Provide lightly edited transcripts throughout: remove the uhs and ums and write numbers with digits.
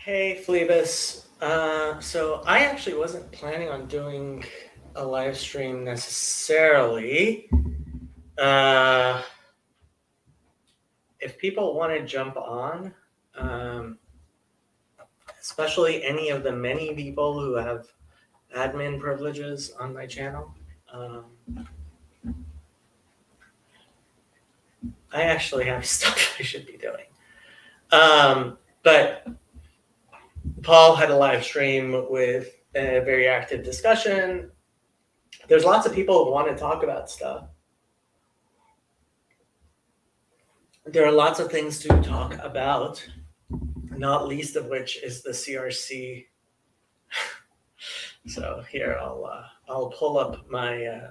Hey, Phlebas. So I actually wasn't planning on doing a live stream necessarily. Uh, if people want to jump on, um, especially any of the many people who have admin privileges on my channel, um, I actually have stuff I should be doing. But Paul had a live stream with a very active discussion. There's lots of people who want to talk about stuff. There are lots of things to talk about, not least of which is the CRC. So here I'll pull up my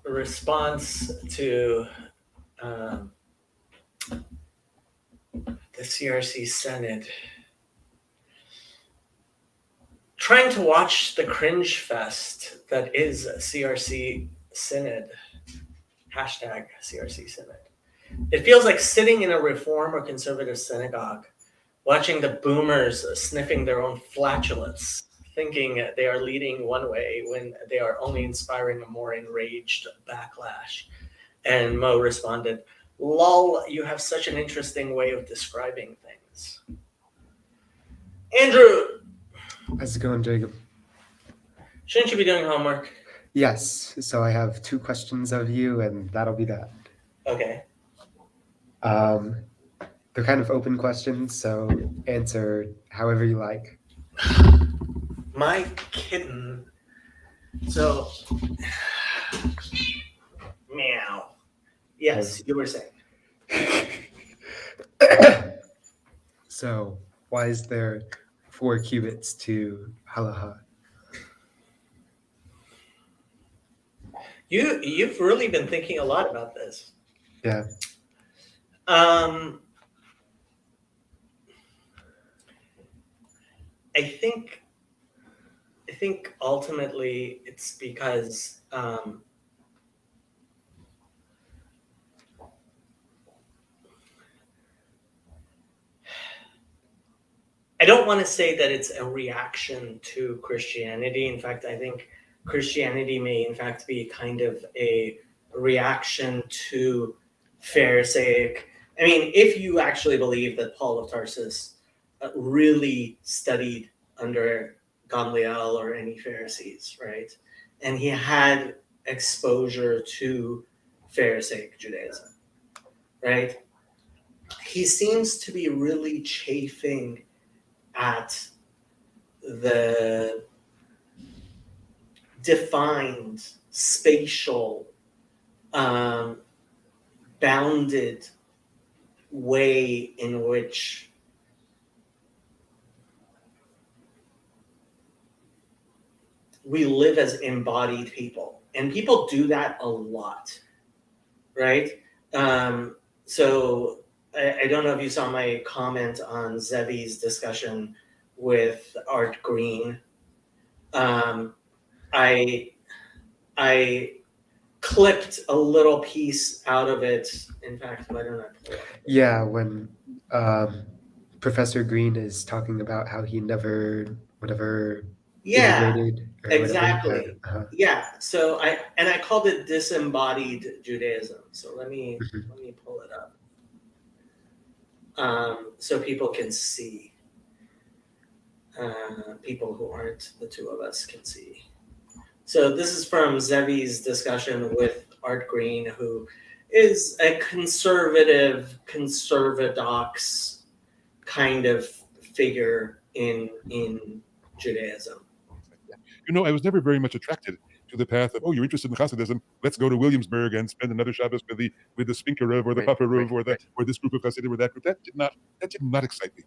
response to um, the CRC Synod. Trying to watch the cringe fest that is CRC Synod. Hashtag CRC Synod. It feels like sitting in a reform or conservative synagogue, watching the boomers sniffing their own flatulence, thinking they are leading one way when they are only inspiring a more enraged backlash. And Mo responded, "Lol, you have such an interesting way of describing things." Andrew! How's it going, Jacob? Shouldn't you be doing homework? Yes, so I have 2 questions of you, and that'll be that. Okay. They're kind of open questions, so answer however you like. My kitten. So, meow. Yes, you were saying. So, why is there 4 cubits to halacha? You've really been thinking a lot about this. Yeah. Um, I think ultimately it's because I don't want to say that it's a reaction to Christianity. In fact, I think Christianity may in fact be kind of a reaction to Pharisaic. I mean, if you actually believe that Paul of Tarsus really studied under Gamaliel or any Pharisees, right? And he had exposure to Pharisaic Judaism, right? He seems to be really chafing at the defined spatial bounded way in which we live as embodied people, and people do that a lot, right? So I don't know if you saw my comment on Zevi's discussion with Art Green. I I clipped a little piece out of it. In fact, why don't I pull up? Yeah, when Professor Green is talking about how he never, whatever, Yeah, immigrated or whatever. exactly. Yeah. So I called it disembodied Judaism. So let me pull it up, so people can see. People who aren't the two of us can see. So this is from Zevi's discussion with Art Green, who is a conservative, conservadox kind of figure in Judaism. I was never very much attracted to the path of, oh, you're interested in Hasidism, let's go to Williamsburg and spend another Shabbos with the Spinkerov or the Paparov or this group of Hasidim or that group. That did not excite me.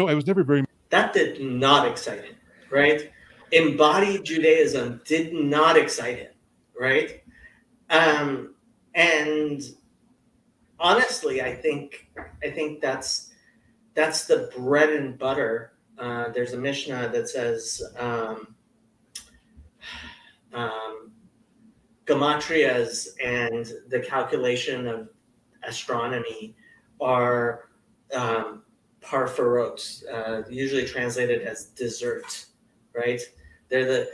I was never very. That did not excite him, right? Embodied Judaism did not excite him, right? And honestly, I think that's the bread and butter. There's a Mishnah that says gematrias and the calculation of astronomy are parfarot, usually translated as dessert, right? They're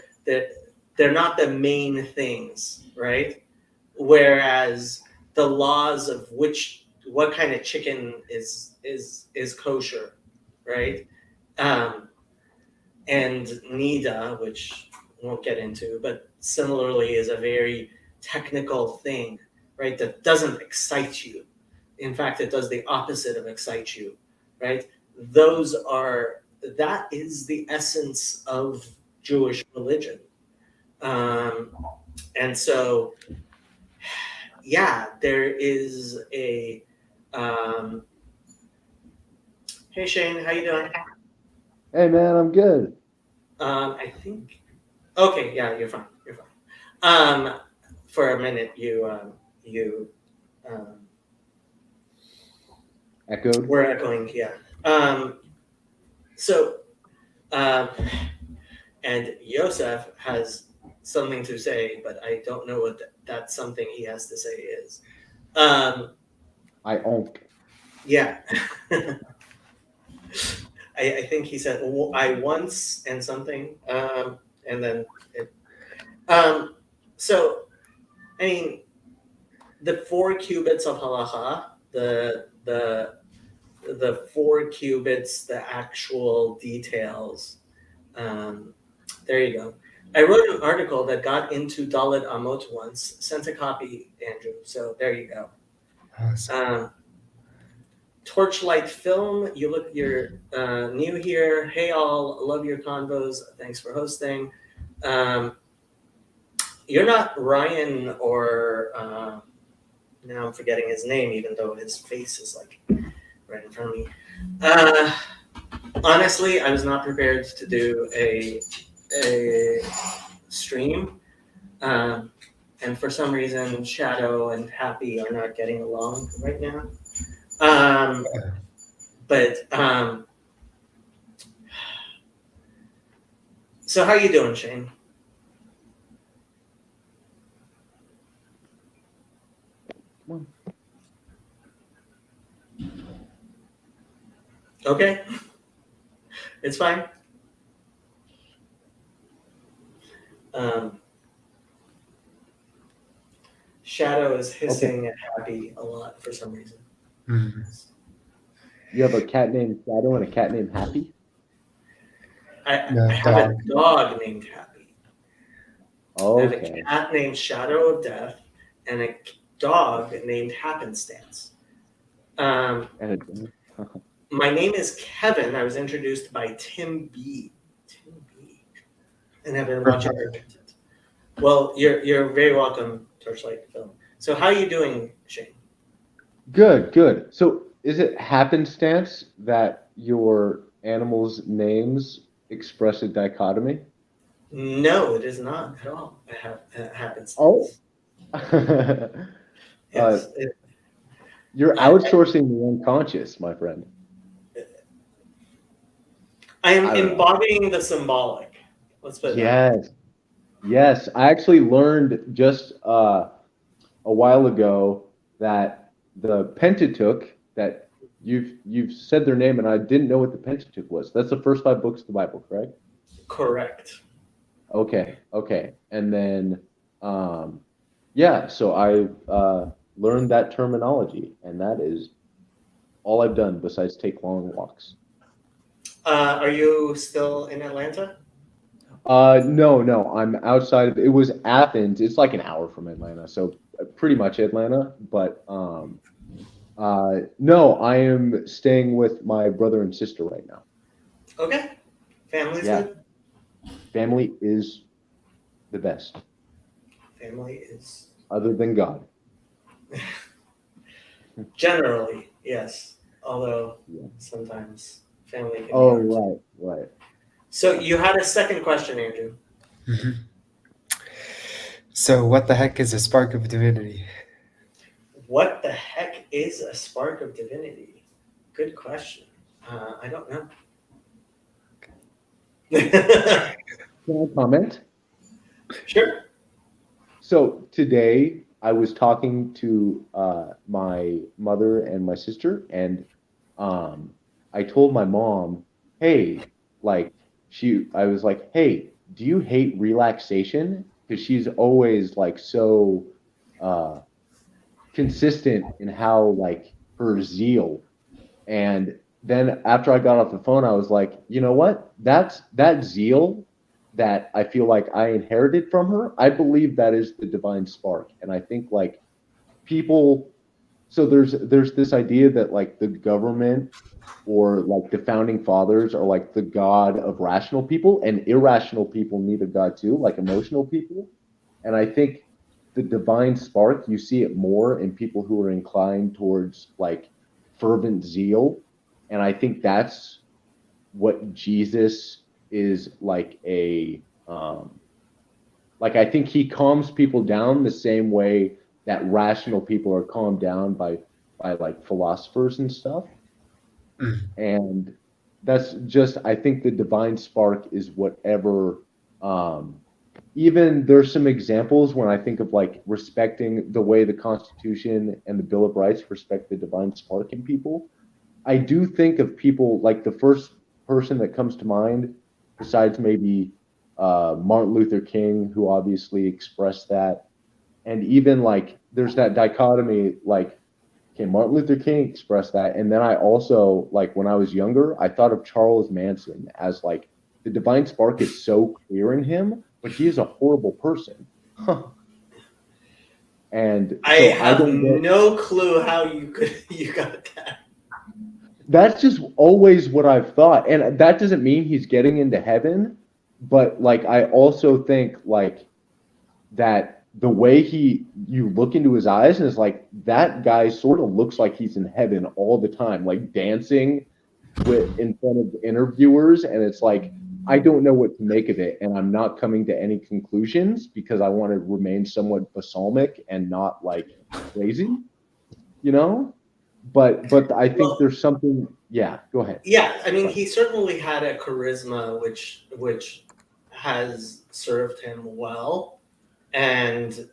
they're not the main things, right? Whereas the laws of what kind of chicken is kosher, right? Um, and Nida, which we won't get into, but similarly is a very technical thing, right? That doesn't excite you. In fact, it does the opposite of excite you, right? That is the essence of Jewish religion. Um, and so, yeah, there is a. Um, hey Shane, how you doing? Hey man, I'm good. I think. Okay, yeah, you're fine. You're fine. For a minute, you um, Echoed. were echoing, yeah. So, um, and Yosef has something to say, but I don't know what that something he has to say is. I owned. Yeah. I think he said I once and something, and then it. So, I mean, the 4 cubits of halacha, the 4 cubits, the actual details. There you go. I wrote an article that got into Dalit Amot once. Sent a copy, Andrew. So there you go. Awesome. Torchlight Film. You're new here. Hey all, love your convos. Thanks for hosting. You're not Ryan or now I'm forgetting his name, even though his face is like right in front of me. Honestly, I was not prepared to do a stream, and for some reason, Shadow and Happy are not getting along right now. So how are you doing, Shane? Come Okay, it's fine. Shadow is hissing at Happy a lot for some reason. Mhm. You have a cat named Shadow and a cat named Happy? No, I have a dog named Happy. I have a Okay. cat named Shadow of Death and a dog named Happenstance. And My name is Kevin. I was introduced by Tim B. Tim B. And I've been watching her content. Well, you're very welcome, Torchlight Film. So how are you doing, Shane? good, good. So is it happenstance that your animals' names express a dichotomy? No, it is not at all. Happenstance. Oh. Yes. You're outsourcing the unconscious, my friend. I am I don't know. embodying the symbolic. Let's put it that way. Yes. Yes. I actually learned just a while ago that the Pentateuch, that you've said their name and I didn't know what the Pentateuch was. That's the first 5 books of the Bible, correct? Correct. Okay, okay. And then yeah, so I learned that terminology, and that is all I've done besides take long walks. Are you still in Atlanta? No, I'm outside of it was Athens. It's like an hour from Atlanta, so pretty much Atlanta, but no, I am staying with my brother and sister right now. Okay. Family's Yeah. good? Family is the best, Family is other than God. generally, yes. Although Yeah. sometimes family can be Oh, hard. right. So you had a second question, Andrew. Mhm. So, what the heck is a spark of divinity? What the heck is a spark of divinity? Good question. I don't know. Can I comment? Sure. So today I was talking to my mother and my sister, and I told my mom, "Hey, like I was like, hey, do you hate relaxation?" Because she's always like so uh, consistent in how like her zeal. And then after I got off the phone, I was like, you know what? That's that zeal that I feel like I inherited from her. I believe that is the divine spark. And I think like people, so there's this idea that like the government or like the founding fathers are like the god of rational people, and irrational people need a god too, like emotional people. And I think the divine spark, you see it more in people who are inclined towards like fervent zeal. And I think that's what Jesus is like like I think he calms people down the same way that rational people are calmed down by like philosophers and stuff. Mm. And that's just, I think the divine spark is whatever. Even there's some examples when I think of like respecting the way the Constitution and the Bill of Rights respect the divine spark in people. I do think of people like the first person that comes to mind, besides maybe Martin Luther King, who obviously expressed that. And even like there's that dichotomy, like, okay, Martin Luther King expressed that. And then I also, like, when I was younger, I thought of Charles Manson as like the divine spark is so clear in him, but he is a horrible person. And I so I have don't get, no clue how you got that. that's just always what I've thought. And that doesn't mean he's getting into heaven, but like I also think like that the way you look into his eyes and it's like that guy sort of looks like he's in heaven all the time, like dancing with in front of interviewers, and it's like I don't know what to make of it, and I'm not coming to any conclusions because I want to remain somewhat balsamic and not like crazy, you know? But I think Well, there's something. Yeah, go ahead. yeah, I mean, he certainly had a charisma which has served him well, and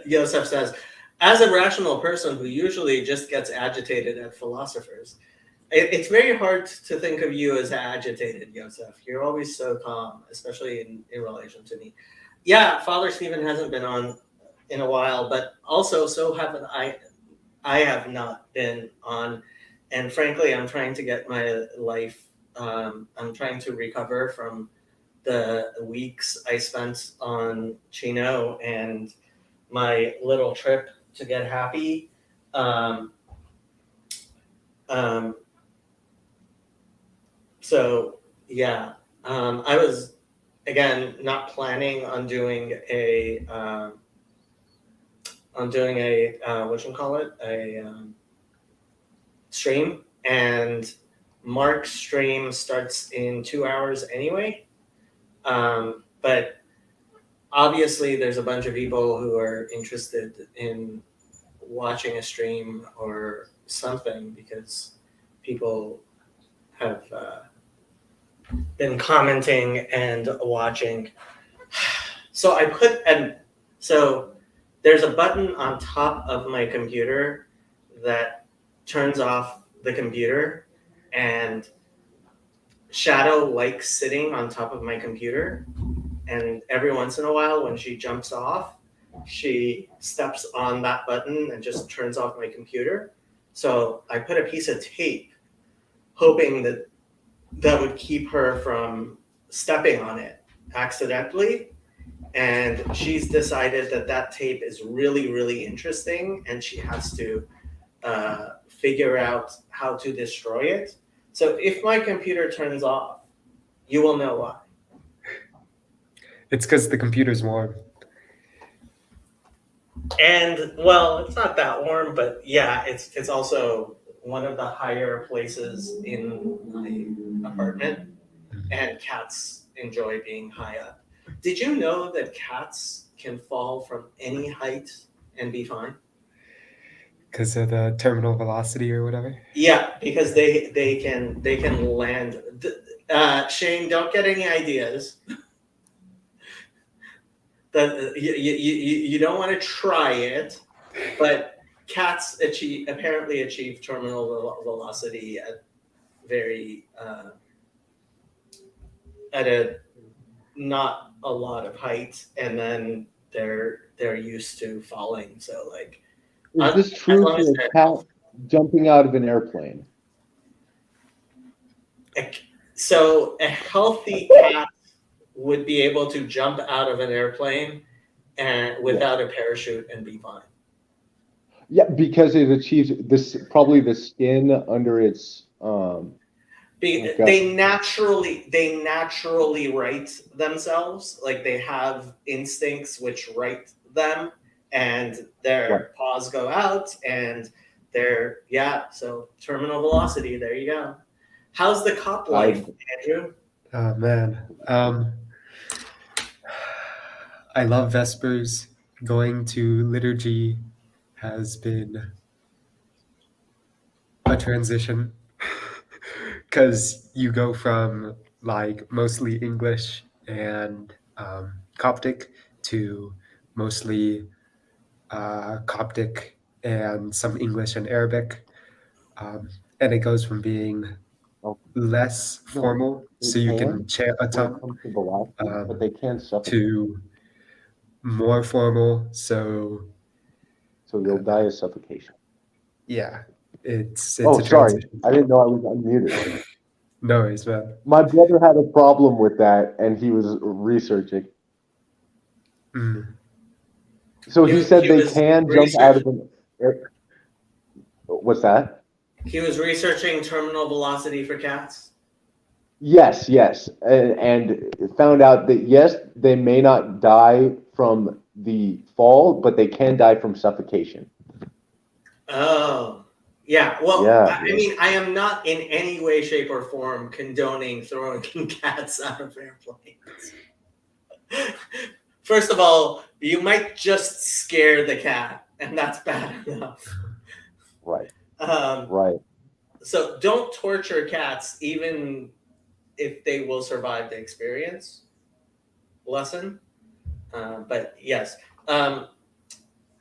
Yosef says, as a rational person who usually just gets agitated at philosophers, it's very hard to think of you as agitated, Yosef. You're always so calm, especially in relation to me. Yeah, Father Stephen hasn't been on in a while, but also so haven't I. I have not been on, and frankly, I'm trying to get my life. I'm trying to recover from the weeks I spent on Chino and my little trip to get happy. Um, um, so yeah, I was again not planning on doing a what you call it, a stream, and Mark's stream starts in 2 hours anyway. But obviously, there's a bunch of people who are interested in watching a stream or something because people have been commenting and watching. So so there's a button on top of my computer that turns off the computer, and Shadow likes sitting on top of my computer, and every once in a while when she jumps off, she steps on that button and just turns off my computer. So I put a piece of tape hoping that would keep her from stepping on it accidentally. And she's decided that tape is really, really interesting, and she has to figure out how to destroy it. So if my computer turns off, you will know why. It's because the computer's warm. And well, it's not that warm, but yeah, it's also one of the higher places in my apartment, and cats enjoy being high up. Did you know that cats can fall from any height and be fine? Because of the terminal velocity or whatever. Yeah, because they can land. Shane, don't get any ideas. You don't want to try it, but cats apparently achieve terminal velocity at very at a not a lot of height, and then they're used to falling. So like, Is this as true long as for a cat jumping out of an airplane? so a healthy cat would be able to jump out of an airplane and without a parachute and be fine. Yeah, because it achieves this probably the skin under its Be, Okay. they naturally right themselves, like they have instincts which right them, and their Right. paws go out, and so terminal velocity. There you go. How's the cop life, Andrew? Oh man. I love Vespers. Going to liturgy has been a transition because you go from like mostly English and Coptic to mostly Coptic and some English and Arabic. And it goes from being Oh. less No, formal, so you can chant a when it ton, comes to velocity, but they can suffocate. to more formal. So So you'll die of suffocation. yeah, it's Oh, a sorry. transition. I didn't know I was unmuted. No worries, man. My brother had a problem with that, and he was researching. Mm. So He he was- said he they was can jump out of an air. What's that? He was researching terminal velocity for cats. Yes, yes, and found out that yes, they may not die from the fall, but they can die from suffocation. Oh, yeah. Well, Yeah, I mean, I am not in any way, shape, or form condoning throwing cats out of airplanes. First of all, you might just scare the cat, and that's bad enough. Right, Um, right. so don't torture cats, even if they will survive the experience. Lesson. But yes.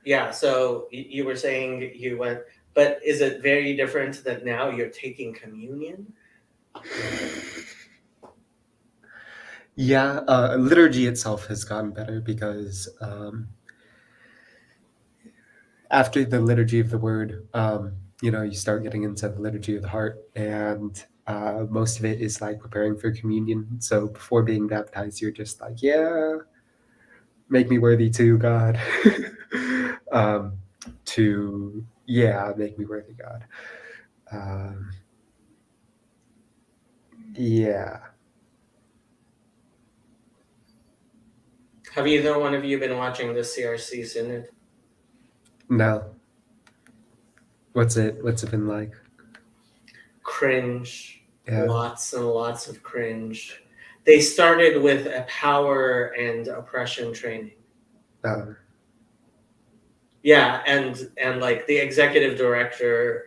Yeah, so you were saying you went, but is it very different that now you're taking communion? Yeah, liturgy itself has gotten better because after the liturgy of the word, you start getting into the liturgy of the heart, and most of it is like preparing for communion. So before being baptized, you're just like, yeah, make me worthy too, God. Make me worthy, God. Yeah. Have either one of you been watching the CRC Synod? No. What's it been like? Cringe. Yeah. Lots and lots of cringe. They started with a power and oppression training. Yeah, and like the executive director,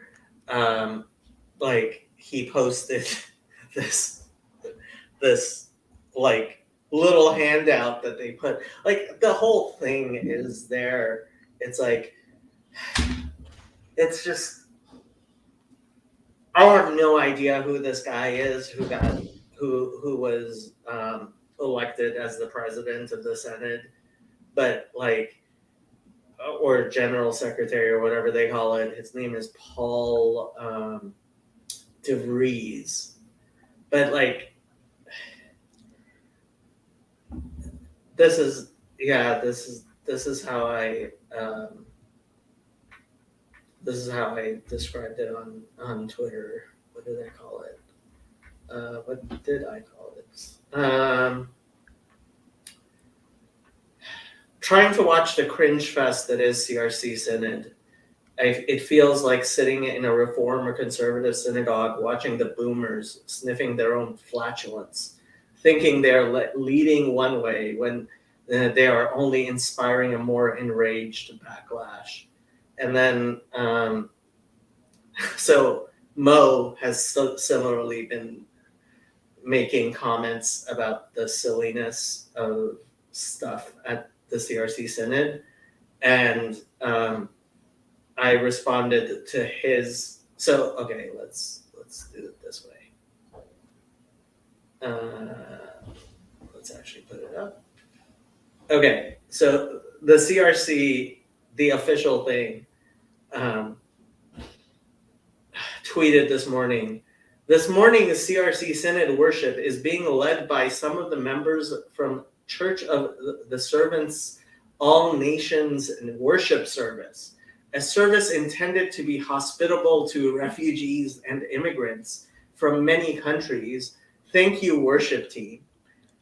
like he posted this like little handout that they put. Like the whole thing is there. It's like it's just I have no idea who this guy is who was elected as the president of the Senate, but like or general secretary or whatever they call it. His name is Paul DeVries. But like this is how I described it on Twitter. What did I call it? What did I call it? Trying to watch the cringe fest that is CRC Synod. It feels like sitting in a reform or conservative synagogue watching the boomers sniffing their own flatulence, thinking they're leading one way when they are only inspiring a more enraged backlash. And then, so Mo has similarly been making comments about the silliness of stuff at the CRC Synod, and I responded to his. So okay, let's do it this way. Let's actually put it up. Okay, so the CRC, the official thing, tweeted this morning. This morning, the CRC Synod worship is being led by some of the members from Church of the Servants All Nations Worship Service, a service intended to be hospitable to refugees and immigrants from many countries. Thank you, worship team.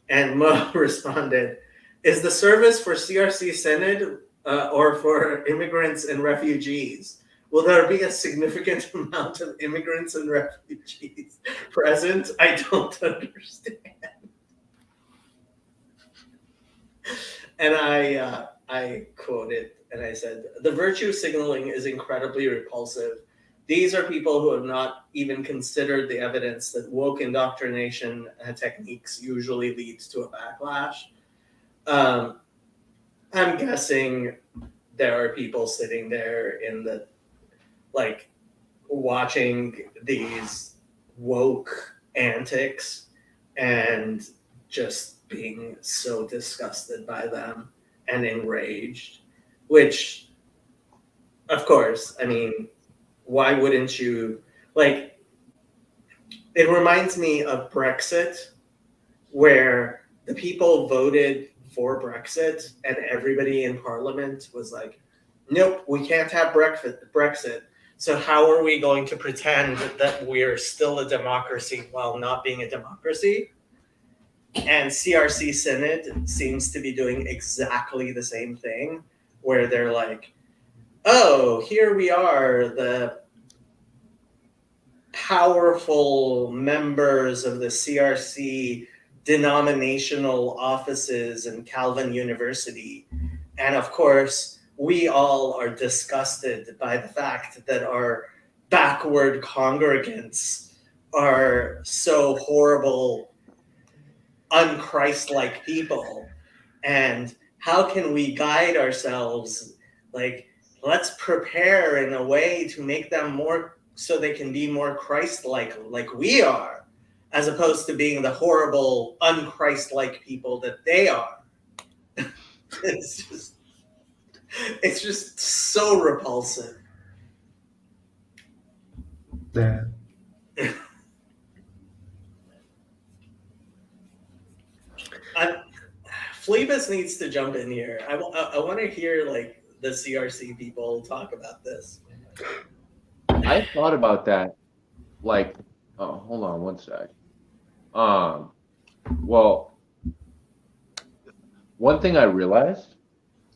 And Mo responded, is the service for CRC Synod or for immigrants and refugees? Will there be a significant amount of immigrants and refugees present? I don't understand. And I quoted and I said, the virtue signaling is incredibly repulsive. These are people who have not even considered the evidence that woke indoctrination techniques usually leads to a backlash. I'm guessing there are people sitting there in the, like, watching these woke antics and just being so disgusted by them and enraged, which, of course, I mean, why wouldn't you? Like, it reminds me of Brexit, where the people voted for Brexit and everybody in Parliament was like, nope, we can't have Brexit. So how are we going to pretend that we're still a democracy while not being a democracy? And CRC Synod seems to be doing exactly the same thing, where they're like, oh, here we are, the powerful members of the CRC denominational offices in Calvin University. And of course, we all are disgusted by the fact that our backward congregants are so horrible, unchristlike people. And how can we guide ourselves? Like, let's prepare in a way to make them more, so they can be more Christ-like, like we are, as opposed to being the horrible, unchristlike people that they are. It's just so repulsive. Yeah. Phlebas needs to jump in here. I want to hear, like, the CRC people talk about this. I thought about that, like, oh, hold on one sec. Well, one thing I realized,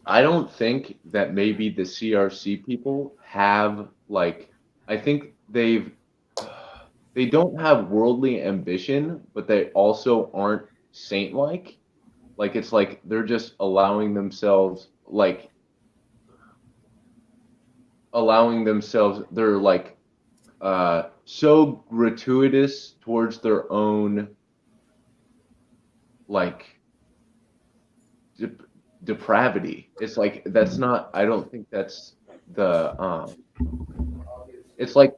I don't think that maybe the CRC people have, like, I think they don't have worldly ambition, but they also aren't saint-like. Like, it's like they're just allowing themselves, they're like so gratuitous towards their own, like, depravity. It's like, that's not, I don't think that's the it's like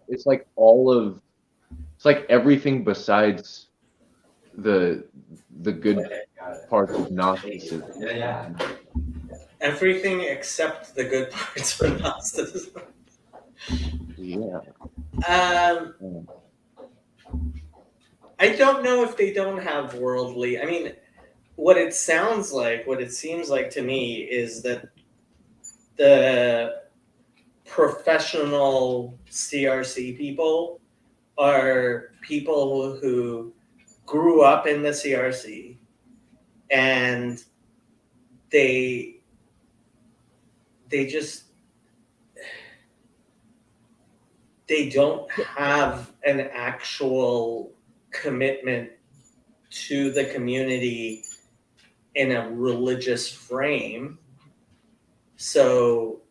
everything besides the good parts of Gnosticism. Everything except the good parts of Gnosticism. Yeah. I don't know if they don't have worldly. I mean, what it seems like to me is that the professional CRC people are people who grew up in the CRC and they don't have an actual commitment to the community in a religious frame. So,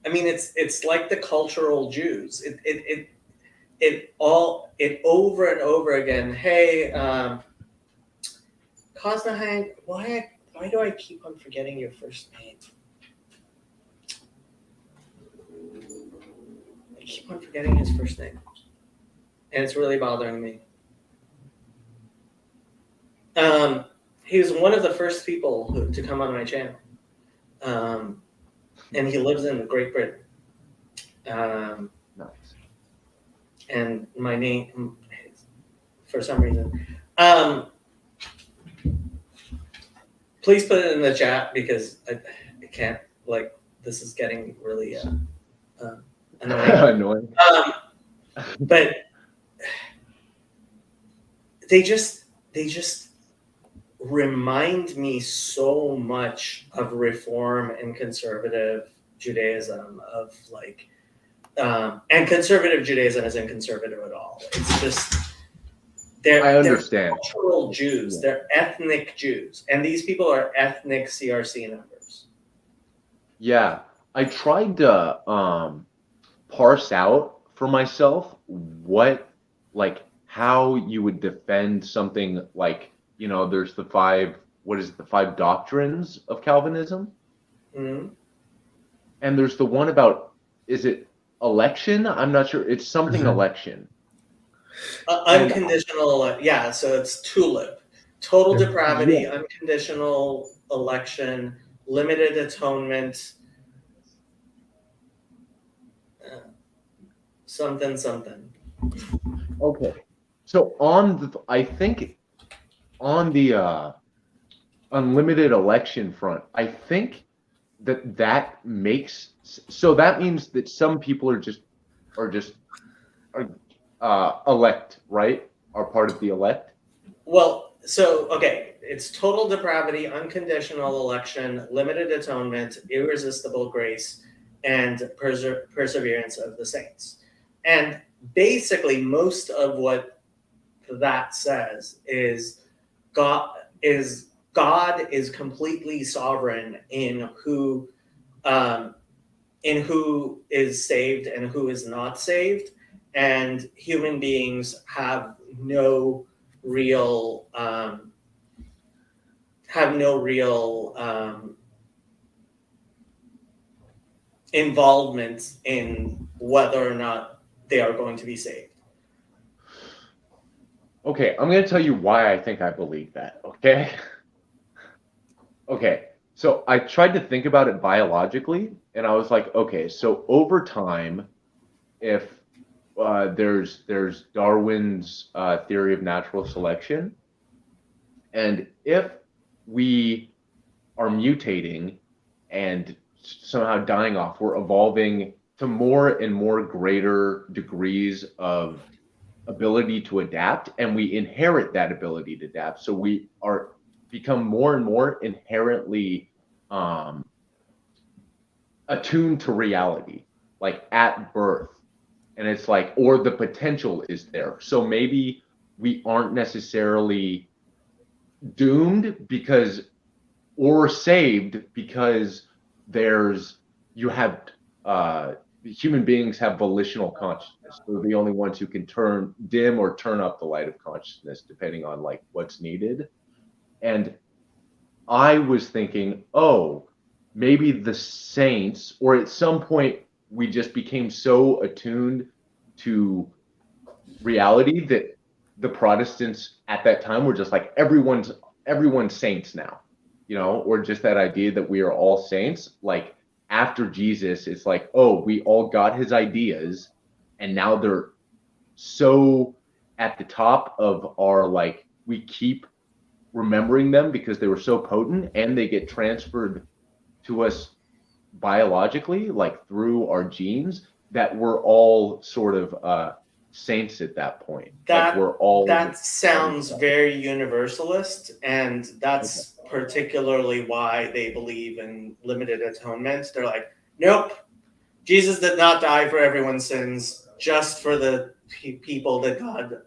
I mean, it's like the cultural Jews. It over and over again. Hey, Cosnahan, why do I keep on forgetting your first name? I keep on forgetting his first name, and it's really bothering me. He was one of the first people to come on my channel, and he lives in Great Britain. Nice. And my name, for some reason, please put it in the chat because I can't, like, this is getting really annoying. Annoying. But they just remind me so much of Reform and conservative Judaism, of like, and conservative Judaism isn't conservative at all. It's just I understand. They're cultural Jews. They're ethnic Jews, and these people are ethnic CRC members. Yeah, I tried to parse out for myself how you would defend something like, there's the five doctrines of Calvinism, Mm-hmm. and there's the one about, is it election? I'm not sure. It's something election. Unconditional, yeah. So it's TULIP, total Yeah. depravity, Yeah. unconditional election, limited atonement, something. Okay. So I think on the unlimited election front, I think that makes, so that means that some people are elect, right? Are part of the elect. Well, so okay, it's total depravity, unconditional election, limited atonement, irresistible grace, and perseverance of the saints. And basically, most of what that says is God is completely sovereign in who is saved and who is not saved, and human beings have no real involvement in whether or not they are going to be saved. Okay, I'm going to tell you why I think I believe that, okay? Okay, so I tried to think about it biologically, and I was like, okay, so over time, if there's Darwin's theory of natural selection, and if we are mutating and somehow dying off, we're evolving to more and more greater degrees of ability to adapt, and we inherit that ability to adapt. So we become more and more inherently attuned to reality, like at birth. And it's like, or the potential is there. So maybe we aren't necessarily doomed or saved because human beings have volitional consciousness. They're the only ones who can dim or turn up the light of consciousness depending on like what's needed. And I was thinking, oh, maybe the saints, or at some point we just became so attuned to reality that the Protestants at that time were just like, everyone's saints now, or just that idea that we are all saints. Like after Jesus, it's like, oh, we all got his ideas, and now they're so at the top of our, like, we keep remembering them because they were so potent, and they get transferred to us biologically, like through our genes, that we're all sort of saints at that point. That sounds very universalist, and that's particularly why they believe in limited atonement. They're like, nope, Jesus did not die for everyone's sins, just for the people that God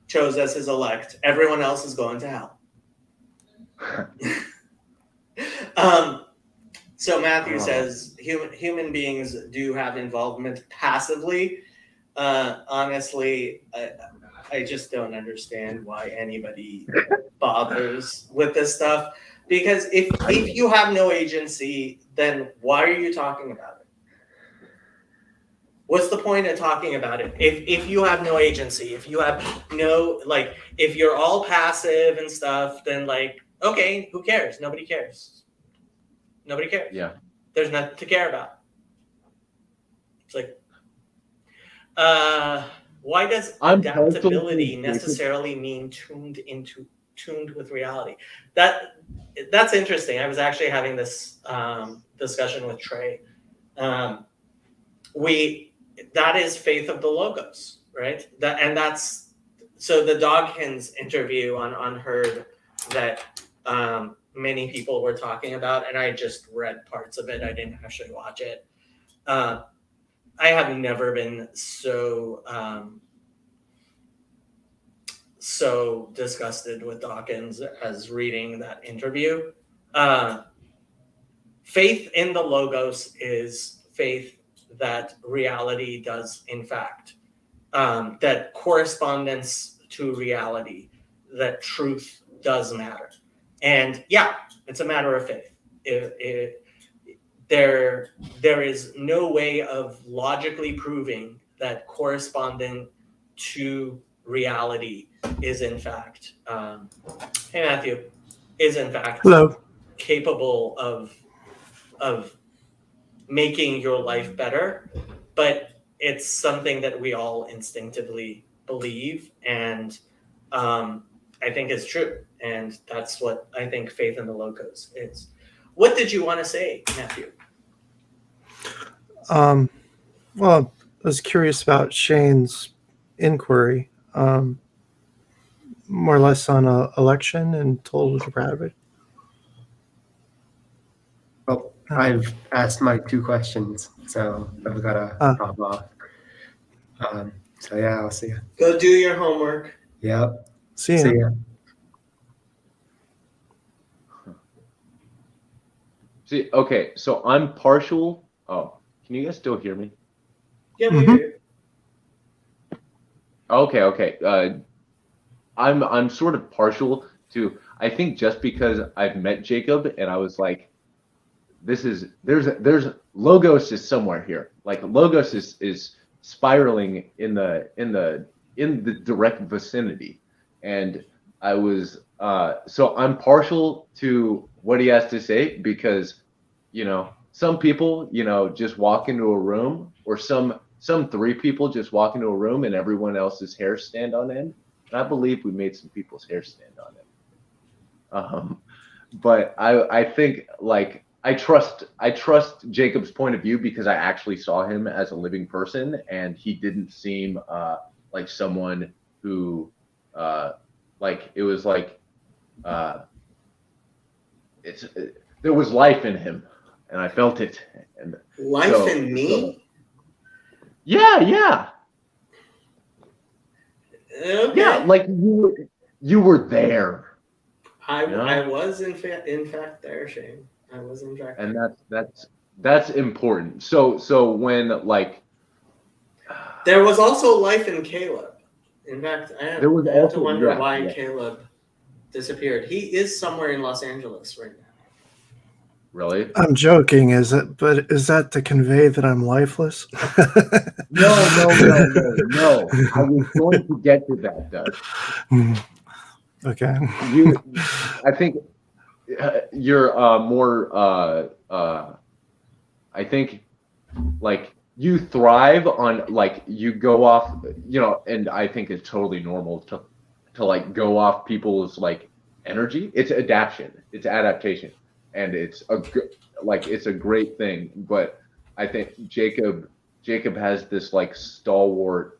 chose as his elect. Everyone else is going to hell. So Matthew says human beings do have involvement passively. Honestly, I just don't understand why anybody bothers with this stuff. Because if you have no agency, then why are you talking about it? What's the point of talking about it? If you have no agency, if you have no, like, if you're all passive and stuff, then like, okay, who cares? Nobody cares. Nobody cares. Yeah. There's nothing to care about. It's like, why does I'm adaptability partial to- necessarily mean tuned with reality? That's interesting. I was actually having this discussion with Trey. That is faith of the logos, right? That's so the Dawkins interview on Herd that many people were talking about, and I just read parts of it. I didn't actually watch it. I have never been so disgusted with Dawkins as reading that interview. Faith in the logos is faith that reality does in fact, that correspondence to reality, that truth does matter. And yeah, it's a matter of faith. There is no way of logically proving that corresponding to reality is in fact, hey Matthew, is in fact Hello. capable of making your life better, but it's something that we all instinctively believe, and I think is true, and that's what I think faith in the logos is. What did you want to say, Matthew? Well, I was curious about Shane's inquiry, more or less on election and told Mr. Bradford. Well, I've asked my 2 questions, so I've got to pop off. So yeah, I'll see you. Go do your homework. Yep. See See ya. ya. See, okay, so I'm partial. Oh, can you guys still hear me? Yeah, we Mhm. do. Okay. I'm sort of partial to. I think just because I've met Jacob and I was like, there's logos is somewhere here. Like logos is spiraling in the direct vicinity, and I was so I'm partial to what he has to say because some people just walk into a room, or some 3 people just walk into a room and everyone else's hair stand on end. And I believe we made some people's hair stand on end. But I think like I trust Jacob's point of view because I actually saw him as a living person, and he didn't seem like someone who like it was like there was life in him, and I felt it. And Life in me? Yeah. Okay. Yeah, like you were there. I was in fact there, Shane. I was in fact And there. that's important. So when like There was also life in Caleb. In fact, I have to wonder why Caleb disappeared. He is somewhere in Los Angeles right now. Really? I'm joking, but is that to convey that I'm lifeless? No. I was going to get to that, Doug. Okay. I think you're more. I think like you thrive on like you go off, and I think it's totally normal to like go off people's like energy. It's adaptation, and it's a great thing. But I think Jacob has this like stalwart,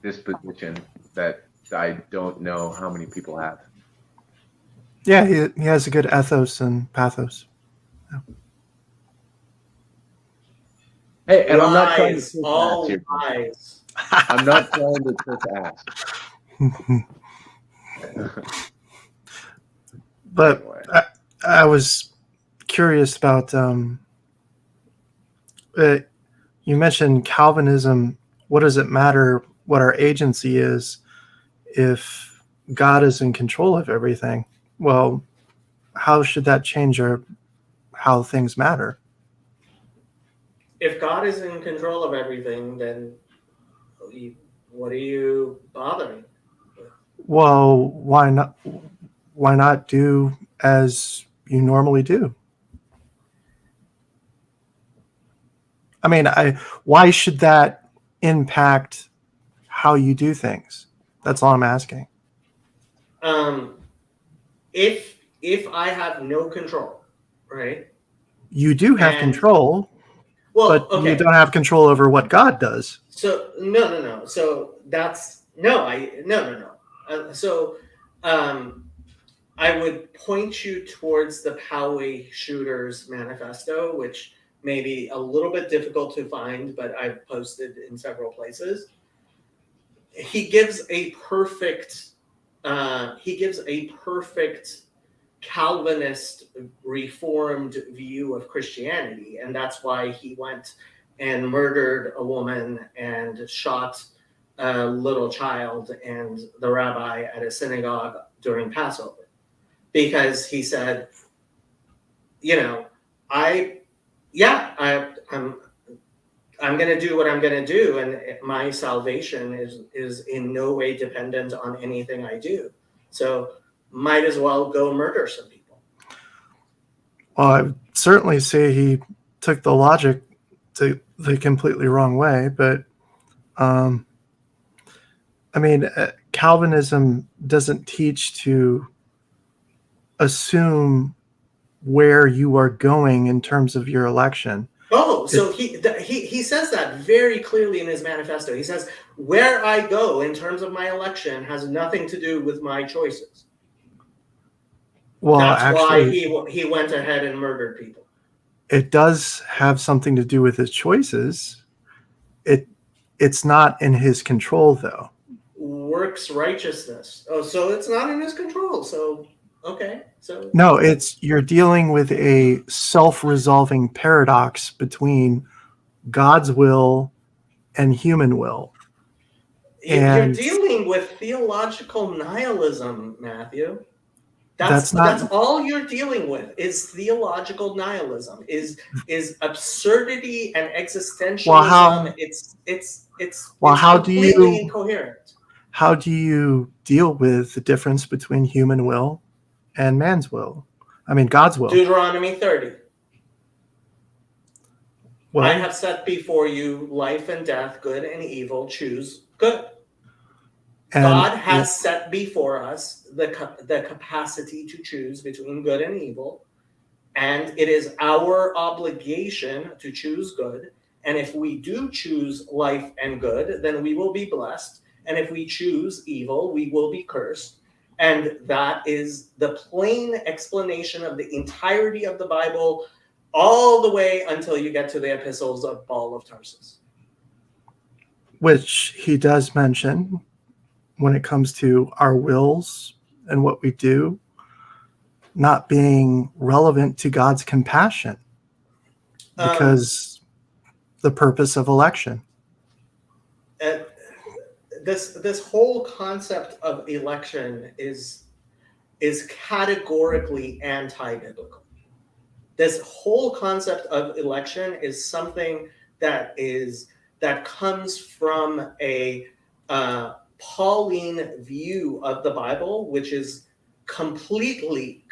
disposition that I don't know how many people have. Yeah, he has a good ethos and pathos. Yeah. Hey, and I'm not trying to kiss all ass here. lies. I'm not trying to kiss ass. But Anyway. I was curious about you mentioned Calvinism. What does it matter what our agency is if God is in control of everything? Well, how should that change how things matter? If God is in control of everything, then what are you bothering? Well, why not? Why not do as you normally do? I mean, why should that impact how you do things? That's all I'm asking. If I have no control, right? You do have And control, well, but you okay. don't have control over what God does. So no. So that's no. So I would point you towards the Poway Shooters Manifesto, which may be a little bit difficult to find, but I've posted in several places. He gives a perfect Calvinist reformed view of Christianity, and that's why he went and murdered a woman and shot a little child and the rabbi at a synagogue during Passover, because he said, I'm going to do what I'm going to do, and my salvation is in no way dependent on anything I do. So might as well go murder some people. Well, I would certainly say he took the logic to the completely wrong way, but I mean, Calvinism doesn't teach to assume where you are going in terms of your election. Oh, so he says that very clearly in his manifesto. He says, where I go in terms of my election has nothing to do with my choices. Well, that's actually, why he went ahead and murdered people. It does have something to do with his choices. It's not in his control, though. Works righteousness. Oh, so it's not in his control. So okay. So No, you're dealing with a self-resolving paradox between God's will and human will. you're dealing with theological nihilism, Matthew. That's all you're dealing with is theological nihilism, is absurdity and existentialism. Well, it's how completely incoherent. How do you deal with the difference between human will and man's will? I mean, God's will. Deuteronomy 30. Well, I have set before you life and death, good and evil. Choose good. God has set before us the capacity to choose between good and evil, and it is our obligation to choose good. And if we do choose life and good, then we will be blessed. And if we choose evil, we will be cursed. And that is the plain explanation of the entirety of the Bible, all the way until you get to the epistles of Paul of Tarsus, which he does mention when it comes to our wills and what we do not being relevant to God's compassion, because the purpose of election. This whole concept of election is categorically anti-biblical. This whole concept of election is something that comes from a Pauline view of the Bible, which is completely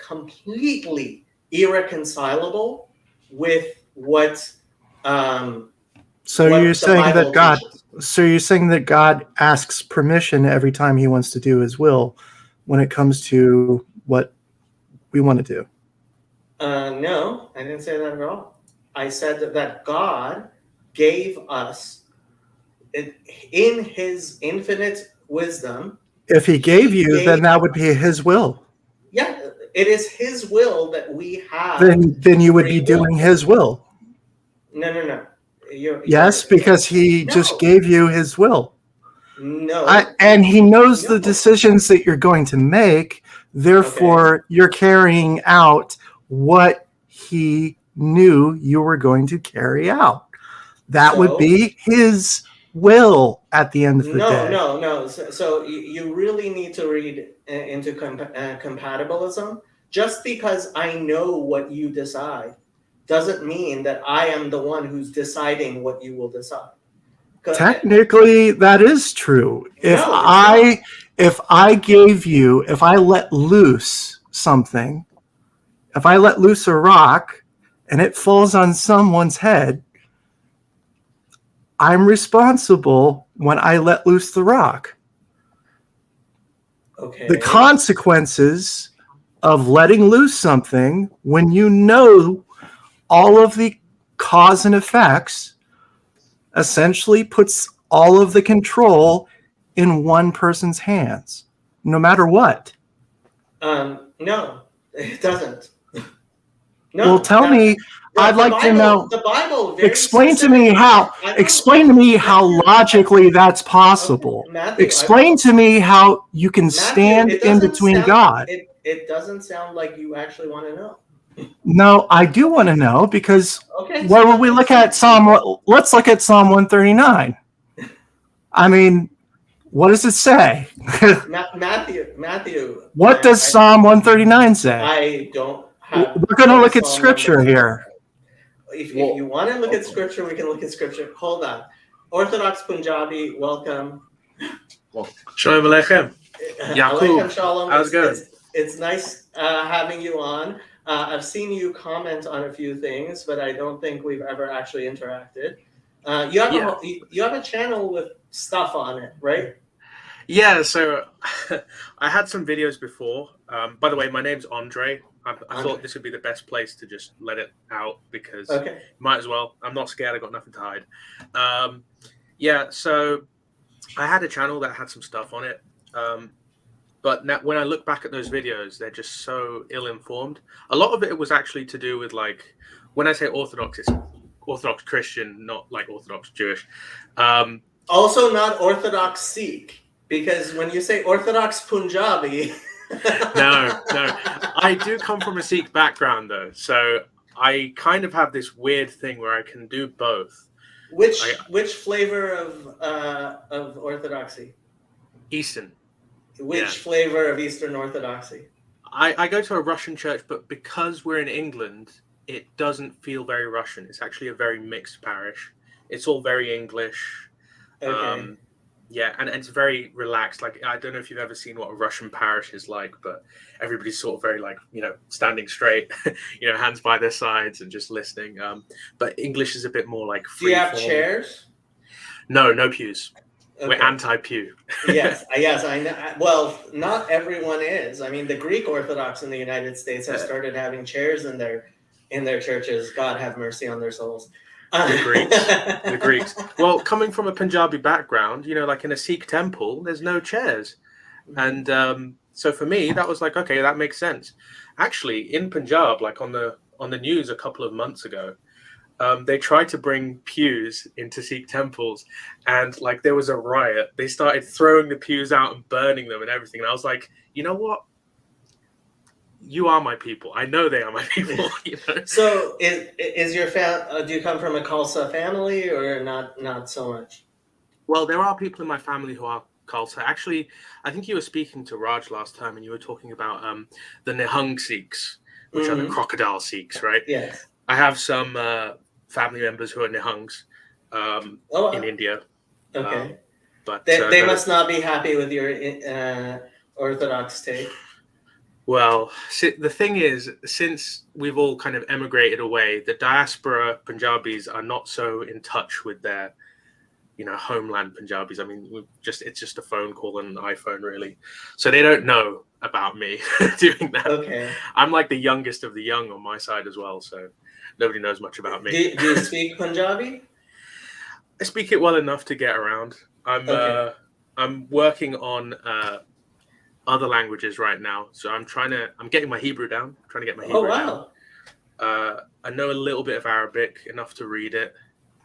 irreconcilable with what. So you're saying that God. Teaches. So you're saying that God asks permission every time He wants to do His will, when it comes to what we want to do. No, I didn't say that at all. I said that God gave us, in His infinite wisdom. If He gave you, then that would be His will. Yeah, it is His will that we have. Then you would be doing His will. No. Yes, because He just gave you His will. No. And He knows the decisions that you're going to make. Therefore, you're carrying out what He knew you were going to carry out. That would So- be his will at the end of the day. No. So you really need to read into compatibilism. Just because I know what you decide doesn't mean that I am the one who's deciding what you will decide. Technically, that is true. If No, it's if I let loose something, if I let loose a rock and it falls on someone's head, I'm responsible when I let loose the rock. Okay. The consequences of letting loose something when you know all of the cause and effects essentially puts all of the control in one person's hands, no matter what. No, it doesn't. No. Well, tell me. I'd like to know. The Bible. Very Explain to me specifically- how. I don't- Explain to me how Matthew, logically that's possible. Okay, Matthew, Explain to me how you can Matthew, stand it in doesn't between sound- God. It doesn't sound like you actually want to know. No, I do want to know because Okay. where so would we then look let's- at let's look at Psalm 139. I mean, what does it say? Matthew. What does Psalm 139 say? I don't have. We're going to look at Psalm scripture number. here. If Well, you want to look at scripture, we can look at scripture. Hold on. Orthodox Punjabi, welcome. Shalom Aleichem. Yaakov, Aleichem Shalom. how's it going? It's nice having you on. I've seen you comment on a few things, but I don't think we've ever actually interacted. You have a channel with stuff on it, right? Yeah, so I had some videos before. By the way, my name's Andre. I Andre. thought this would be the best place to just let it out because Okay. might as well. I'm not scared. I got nothing to hide. Yeah, so I had a channel that had some stuff on it. But now, when I look back at those videos, they're just so ill-informed. A lot of it was actually to do with, like, when I say Orthodox, it's Orthodox Christian, not like Orthodox Jewish. Also, not Orthodox Sikh, because when you say Orthodox Punjabi. No. I do come from a Sikh background, though. So I kind of have this weird thing where I can do both. Which flavor of Orthodoxy? Eastern. Which Yeah. flavor of Eastern Orthodoxy? I go to a Russian church, but because we're in England, it doesn't feel very Russian. It's actually a very mixed parish. It's all very English. Okay. Yeah, and it's very relaxed. Like, I don't know if you've ever seen what a Russian parish is like, but everybody's sort of very, like, standing straight, hands by their sides and just listening. But English is a bit more like Do free you have form. chairs? No pews. We're Okay. anti-pew. yes, I know. Well, not everyone is. I mean, the Greek Orthodox in the United States have started having chairs in their churches. God have mercy on their souls. The Greeks. Well, coming from a Punjabi background, like in a Sikh temple, there's no chairs. And so for me, that was like, okay, that makes sense. Actually, in Punjab, like on the news a couple of months ago, they tried to bring pews into Sikh temples, and like there was a riot. They started throwing the pews out and burning them and everything. And I was like, you know what? You are my people. I know they are my people. So, is your do you come from a Khalsa family or not so much? Well, there are people in my family who are Khalsa. Actually, I think you were speaking to Raj last time, and you were talking about the Nihang Sikhs, which are the crocodile Sikhs, right? Yes. I have some family members who are Nihangs in India. Okay. But They no. must not be happy with your Orthodox take. Well, the thing is, since we've all kind of emigrated away, the diaspora Punjabis are not so in touch with their, homeland Punjabis. I mean, it's just a phone call and an iPhone, really. So they don't know about me doing that. Okay. I'm like the youngest of the young on my side as well, so nobody knows much about me. Do you speak Punjabi? I speak it well enough to get around. I'm working on other languages right now, so I'm getting my Hebrew down. Trying to get my Hebrew Oh wow. down. I know a little bit of Arabic, enough to read it,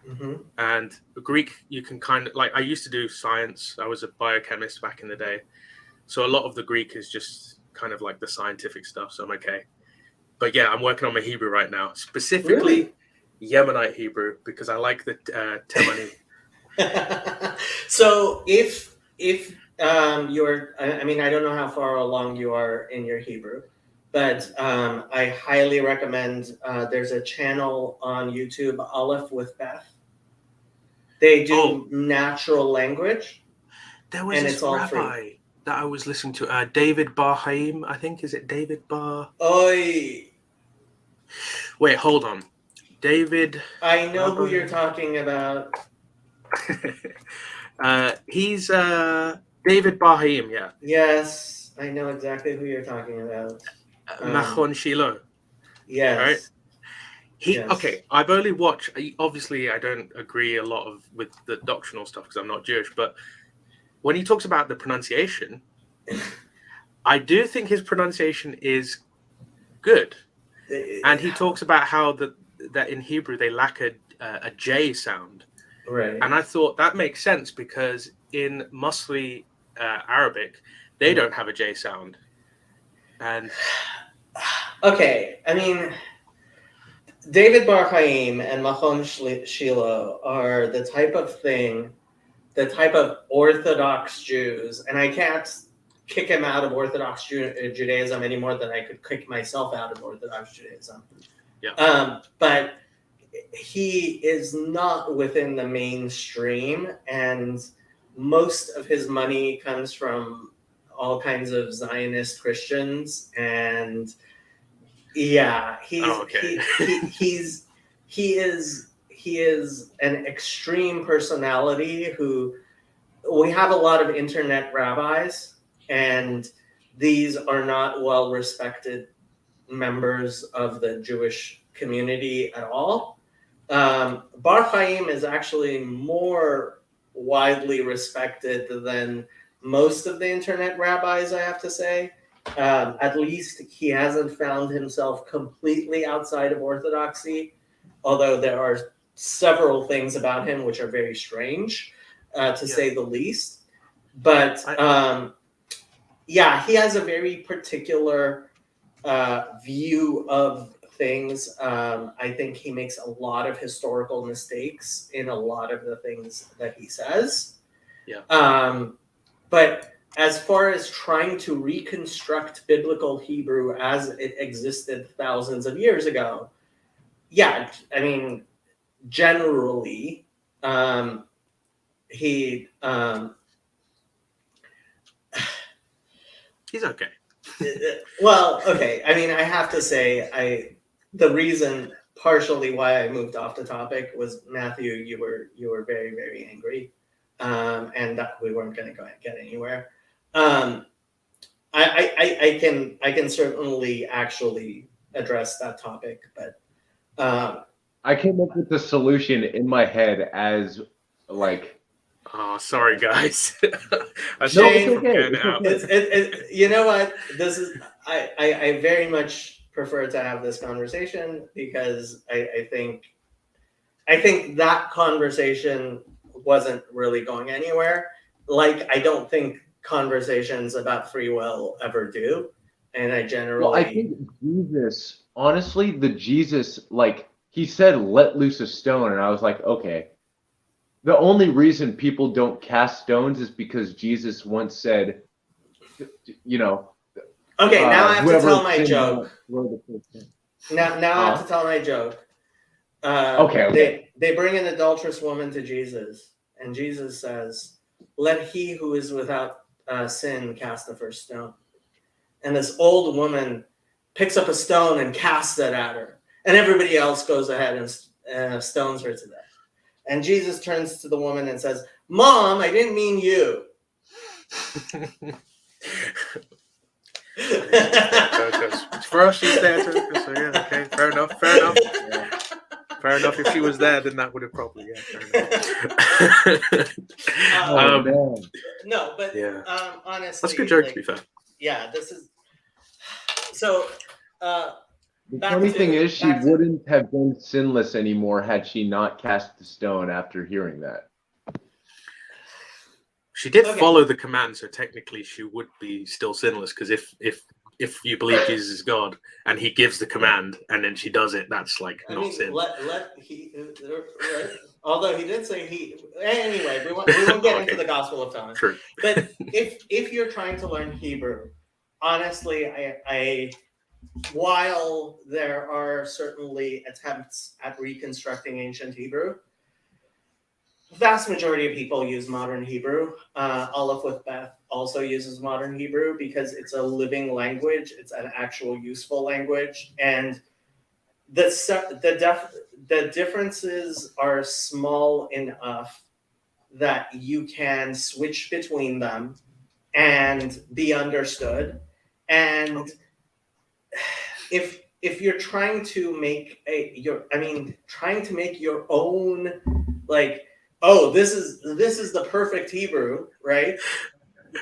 Mm-hmm. and Greek. You can kind of I used to do science. I was a biochemist back in the day, so a lot of the Greek is just kind of like the scientific stuff. So I'm okay. But yeah, I'm working on my Hebrew right now. Specifically, Really? Yemenite Hebrew because I like the Temani. So if you're, I mean, I don't know how far along you are in your Hebrew, but I highly recommend. There's a channel on YouTube, Aleph with Beth. They do natural language. There was And this it's all free. rabbi that I was listening to, David Bar Haim, I think. Is it David Bar? Oi, Wait, hold on. David. I know who you're talking about. He's David Bar Haim, yeah. Yes, I know exactly who you're talking about. Machon Shiloh. Yes. Right? Yes. Okay, I've only watched. Obviously, I don't agree a lot with the doctrinal stuff because I'm not Jewish. But when he talks about the pronunciation, I do think his pronunciation is good. And he talks about how that in Hebrew they lack a J sound. Right. And I thought that makes sense because in Musli Arabic they don't have a J sound. And okay, I mean, David Bar Haim and Machon Shiloh are the type of Orthodox Jews, and I can't kick him out of Orthodox Judaism any more than I could kick myself out of Orthodox Judaism. Yeah. But he is not within the mainstream, and most of his money comes from all kinds of Zionist Christians, and yeah, he is an extreme personality who we have a lot of internet rabbis, and these are not well respected members of the Jewish community at all. Bar Chaim is actually more widely respected than most of the internet rabbis, I have to say. At least he hasn't found himself completely outside of orthodoxy, although there are several things about him which are very strange, to say the least. But yeah, he has a very particular view of things. I think he makes a lot of historical mistakes in a lot of the things that he says. Yeah. But as far as trying to reconstruct biblical Hebrew as it existed thousands of years ago, yeah, I mean, generally, he he's okay. Well, okay. I mean, I have to say, the reason partially why I moved off the topic was Matthew. You were very, very angry, and that we weren't going to get anywhere. I can certainly actually address that topic, but I came up with the solution in my head as like. Oh, sorry, guys. I No, it's okay. You know what? This is I very much prefer to have this conversation because I think that conversation wasn't really going anywhere. Like, I don't think conversations about free will ever do, and I generally. Well, I think Jesus, honestly, like he said, "Let loose a stone," and I was like, okay. The only reason people don't cast stones is because Jesus once said, you know. Okay, now I have to tell my joke. Now I have to tell my joke. Okay. They bring an adulterous woman to Jesus, and Jesus says, "Let he who is without sin cast the first stone." And this old woman picks up a stone and casts it at her, and everybody else goes ahead and stones her to death. And Jesus turns to the woman and says, "Mom, I didn't mean you." For us, she's there too. So yeah, okay, fair enough. Yeah. Fair enough. If she was there, then that would have probably fair enough. No, but yeah. Honestly, that's a good joke, to be fair. Yeah, this is so. The funny thing is, she wouldn't have been sinless anymore had she not cast the stone after hearing that. She did follow the command, so technically she would be still sinless. Because if if you believe Jesus is God and he gives the command and then she does it, that's like I not mean, sin. right? Although he did say anyway, we won't get into Okay. the Gospel of Thomas. True. But if you're trying to learn Hebrew, honestly, I while there are certainly attempts at reconstructing ancient Hebrew, the vast majority of people use modern Hebrew. Aleph with Beth also uses modern Hebrew because it's a living language. It's an actual useful language, and the differences are small enough that you can switch between them and be understood. And if you're trying to make trying to make your own, like, oh, this is the perfect Hebrew, right?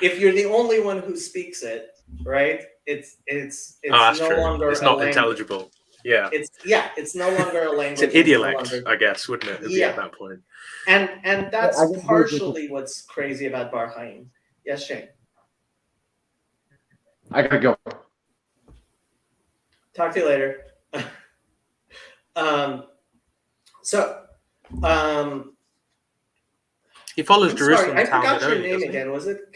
If you're the only one who speaks it, right? It's that's no true. longer It's a not language. intelligible. Yeah. It's no longer a language. It's an idiolect, no longer, I guess, wouldn't it? It'd be at that point. and that's I can partially what's crazy about Bar Chaim. Yes, Shane. I gotta go. Talk to you later. He follows I'm Jerusalem sorry, I Talmud forgot your only, name doesn't he? again. Was it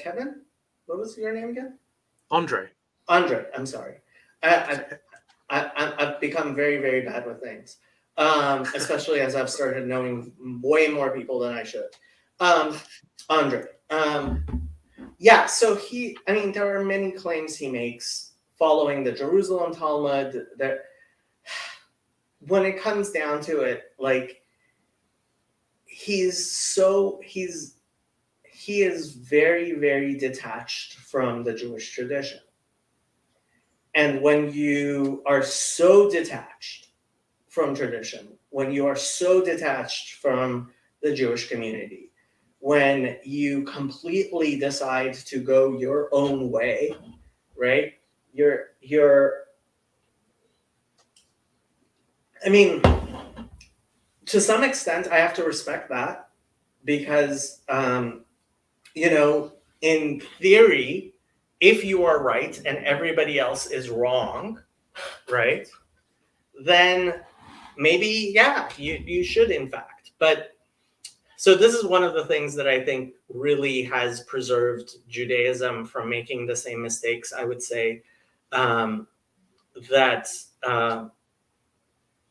Kevin? What was your name again? Andre. Andre. I'm sorry. I've become very, very bad with names, especially as I've started knowing way more people than I should. Andre. Yeah, so there are many claims he makes following the Jerusalem Talmud that when it comes down to it, like, he is very, very detached from the Jewish tradition. And when you are so detached from tradition, when you are so detached from the Jewish community, when you completely decide to go your own way, right? To some extent, I have to respect that because, in theory, if you are right and everybody else is wrong, right, then maybe, yeah, you should, in fact. But so this is one of the things that I think really has preserved Judaism from making the same mistakes, I would say, that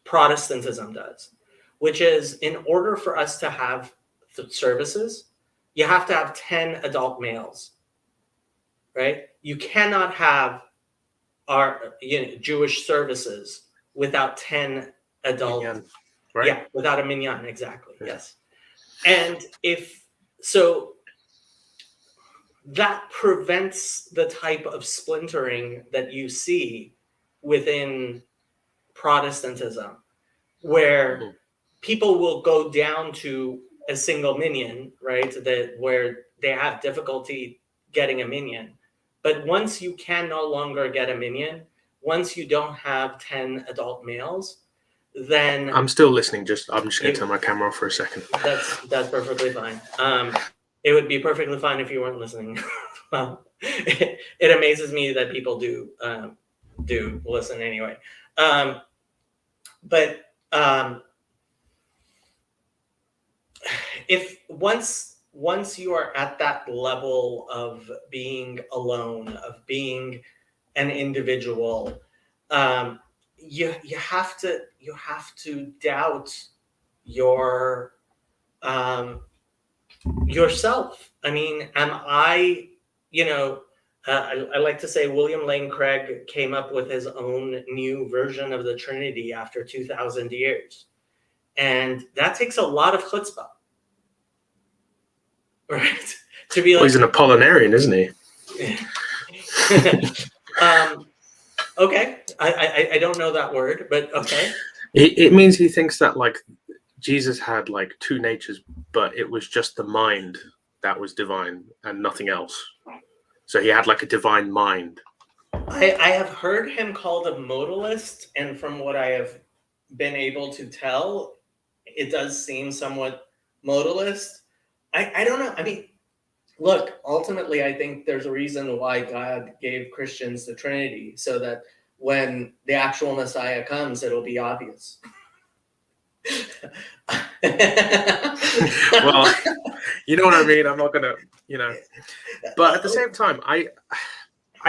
Protestantism does, which is, in order for us to have services, you have to have 10 adult males, right? You cannot have our Jewish services without 10 adult, Minyan, right? yeah, without a minyan, exactly, Yeah. yes. And so that prevents the type of splintering that you see within Protestantism, where people will go down to a single minyan, right? Where they have difficulty getting a minyan. But once you can no longer get a minyan, once you don't have 10 adult males, then I'm still listening. I'm just going to turn my camera off for a second. that's perfectly fine. It would be perfectly fine if you weren't listening. Well, it amazes me that people do listen anyway. But if once you are at that level of being alone, of being an individual, you have to doubt your yourself. I mean, am I? I like to say William Lane Craig came up with his own new version of the Trinity after 2,000 years, and that takes a lot of chutzpah. Right, to be Well, he's an Apollinarian, isn't he? Okay, I don't know that word, but okay. It means he thinks that, like, Jesus had like two natures, but it was just the mind that was divine and nothing else. So he had like a divine mind. I have heard him called a modalist, and from what I have been able to tell, it does seem somewhat modalist. I don't know. I mean, Look, ultimately, I think there's a reason why God gave Christians the Trinity, so that when the actual Messiah comes, it'll be obvious. Well, you know what I mean. I'm not gonna, but at the same time, I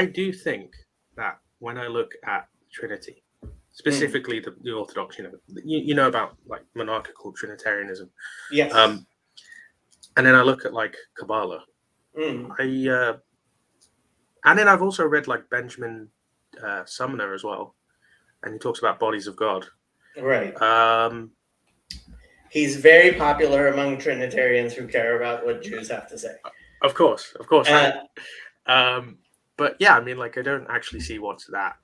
do think that when I look at Trinity, specifically the Orthodox, you know about like monarchical Trinitarianism, yes. and then I look at like Kabbalah. Mm. And then I've also read like Benjamin Sumner as well, and he talks about bodies of God. Right. Um, He's very popular among Trinitarians who care about what Jews have to say. Of course. But yeah, I mean, like, I don't actually see what's that.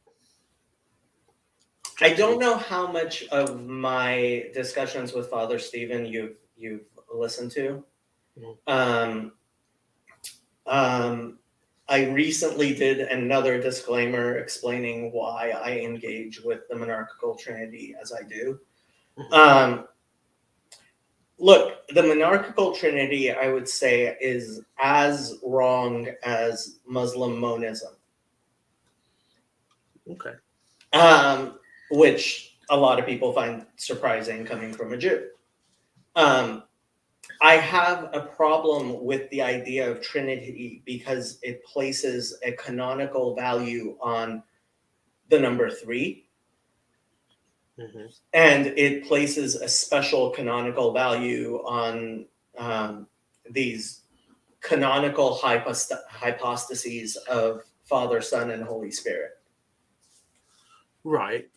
I don't know how much of my discussions with Father Stephen you've listened to. I recently did another disclaimer explaining why I engage with the monarchical Trinity as I do. Look, the monarchical Trinity, I would say, is as wrong as Muslim monism. Okay. Which a lot of people find surprising coming from a Jew. I have a problem with the idea of Trinity because it places a canonical value on the number 3. And it places a special canonical value on these canonical hypostases of Father, Son, and Holy Spirit. Right.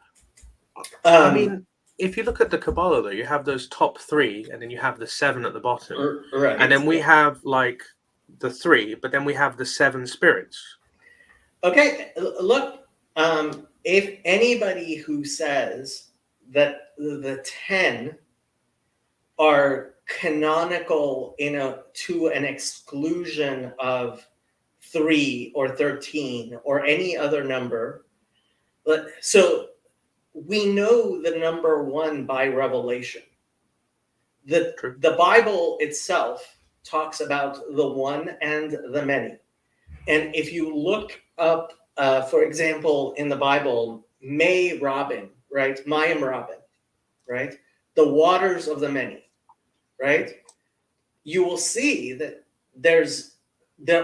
I mean, if you look at the Kabbalah, though, you have those top 3, and then you have the 7 at the bottom. Right. And then we have like the 3, but then we have the 7 spirits. Okay, look, if anybody who says that the 10 are canonical to an exclusion of 3 or 13 or any other number, so we know the number 1 by revelation. The Bible itself talks about the one and the many. And if you look up, for example, in the Bible, May Robin, right? Mayim Robin, right? The waters of the many, right? You will see that there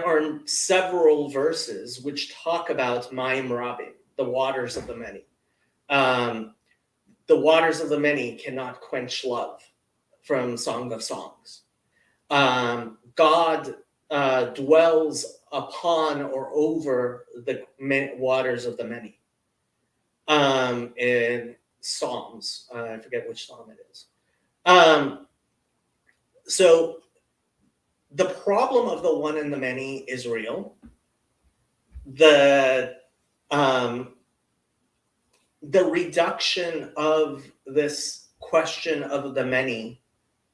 are several verses which talk about Mayim Rabin, the waters of the many. The waters of the many cannot quench love, from Song of Songs. God dwells upon or over the waters of the many. In Psalms, I forget which psalm it is. So the problem of the one and the many is real. The reduction of this question of the many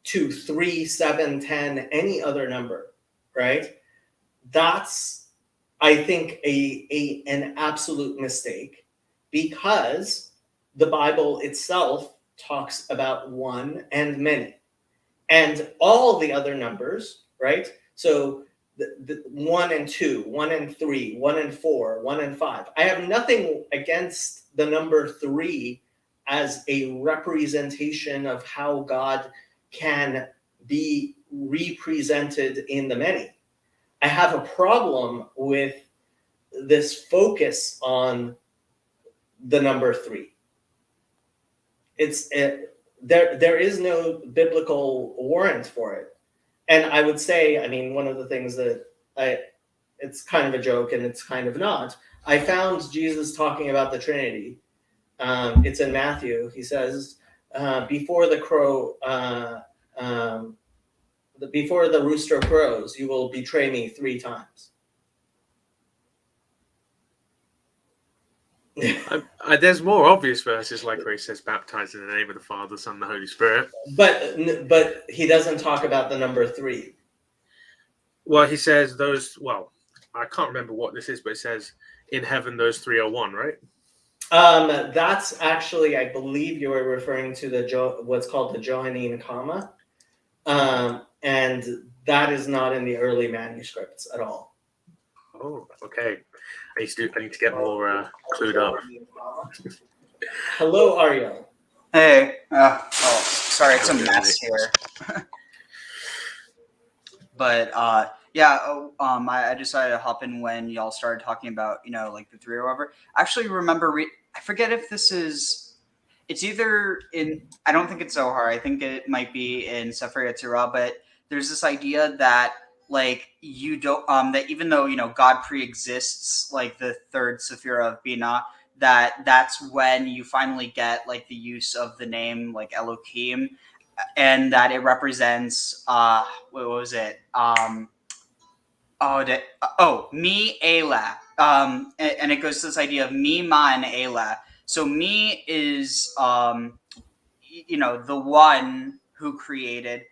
to 3, 7, 10, any other number, right? That's, I think, an absolute mistake, because the Bible itself talks about one and many, and all the other numbers, right? So the 1 and 2, 1 and 3, 1 and 4, 1 and 5. I have nothing against the number 3 as a representation of how God can be represented in the many. I have a problem with this focus on the number 3. There is no biblical warrant for it. And I would say, I mean, one of the things that it's kind of a joke and it's kind of not. I found Jesus talking about the Trinity. It's in Matthew. He says, before the rooster crows, you will betray me 3 times. There's more obvious verses, like where he says, "Baptized in the name of the Father, Son, and the Holy Spirit." But he doesn't talk about the number 3. Well, he says those. Well, I can't remember what this is, but it says, "In heaven, those 3 are one," right? That's actually, I believe you were referring to what's called the Johannine comma, and that is not in the early manuscripts at all. Oh, okay. I need to get more clued up. Hello, Ariel. Hey, sorry, it's a mess here. But I decided to hop in when y'all started talking about, like the three or whatever. I actually remember, I forget if this is, it's either in, I don't think it's Zohar, I think it might be in Sefer Yetzirah, but there's this idea that like you don't, that even though, God pre-exists like the third Sephira of Binah, that's when you finally get like the use of the name like Elohim, and that it represents what was it? Me Elah. And it goes to this idea of me, ma, and Elah. So me is the one who created.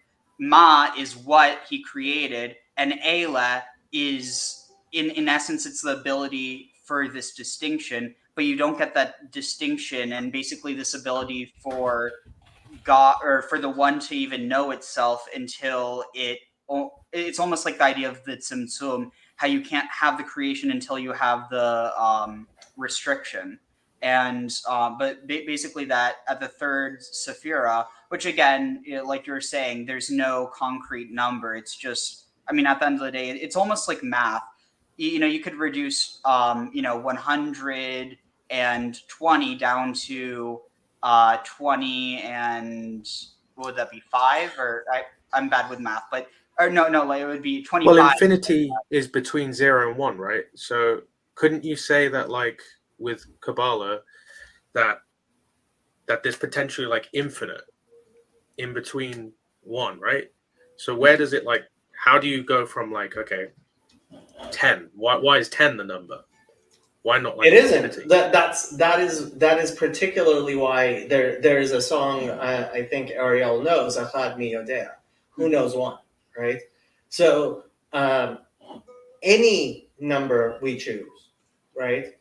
Ma is what he created, and Elah is in essence it's the ability for this distinction, but you don't get that distinction and basically this ability for God or for the one to even know itself until it's almost like the idea of the Tzimtzum, how you can't have the creation until you have the restriction. And but basically that at the third Sephira, which again, like you were saying, there's no concrete number. It's just, at the end of the day, it's almost like math. You could reduce 120 down to 20 and what would that be, 5? Or I'm bad with math, but no, like it would be 25. Well, infinity is between 0 and 1, right? So couldn't you say that like with Kabbalah that there's potentially like infinite in between 1, right? So where does it like, how do you go from like, okay, 10? Why is 10 the number? Why not like It isn't. infinity? That is particularly why there is a song I think Ariel knows, Achad Mi Yodea, who knows one, right? So any number we choose, right?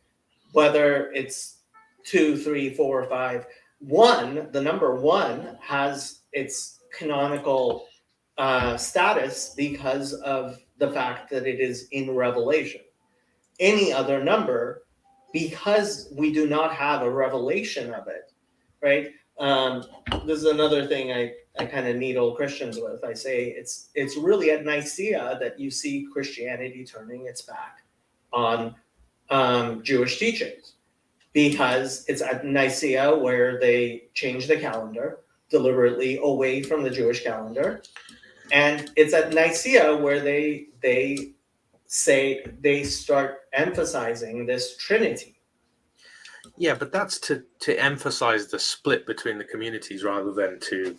Whether it's 2, 3, 4, 5, 1, the number 1 has its canonical status because of the fact that it is in Revelation. Any other number, because we do not have a revelation of it, right? This is another thing I kind of needle Christians with. I say it's really at Nicaea that you see Christianity turning its back on Jewish teachings, because it's at Nicaea where they change the calendar deliberately away from the Jewish calendar, and it's at Nicaea where they say they start emphasizing this Trinity. Yeah, but that's to emphasize the split between the communities rather than to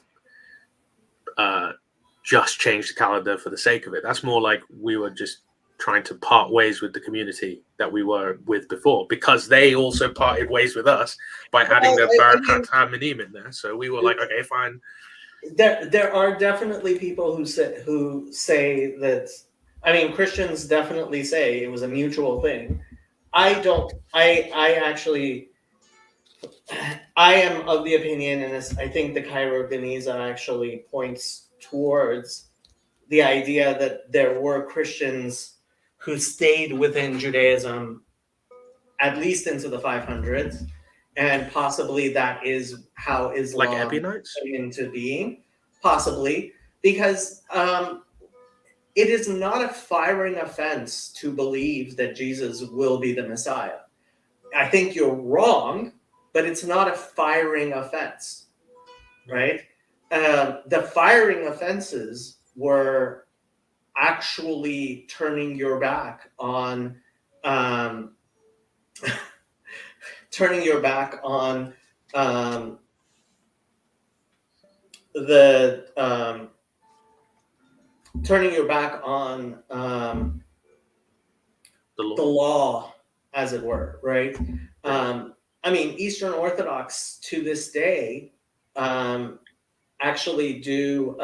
just change the calendar for the sake of it. That's more like we were just trying to part ways with the community that we were with before, because they also parted ways with us by adding the Barakat HaMinim in there. So we were like, okay, fine. There are definitely people who say that. I mean, Christians definitely say it was a mutual thing. I am of the opinion, and I think the Cairo Geniza actually points towards the idea that there were Christians who stayed within Judaism at least into the 500s, and possibly that is how Islam Like Ebionites? came into being, possibly, because it is not a firing offense to believe that Jesus will be the Messiah. I think you're wrong, but it's not a firing offense, right? The firing offenses were actually turning your back on turning your back on the law, as it were, right? I mean, Eastern Orthodox to this day actually do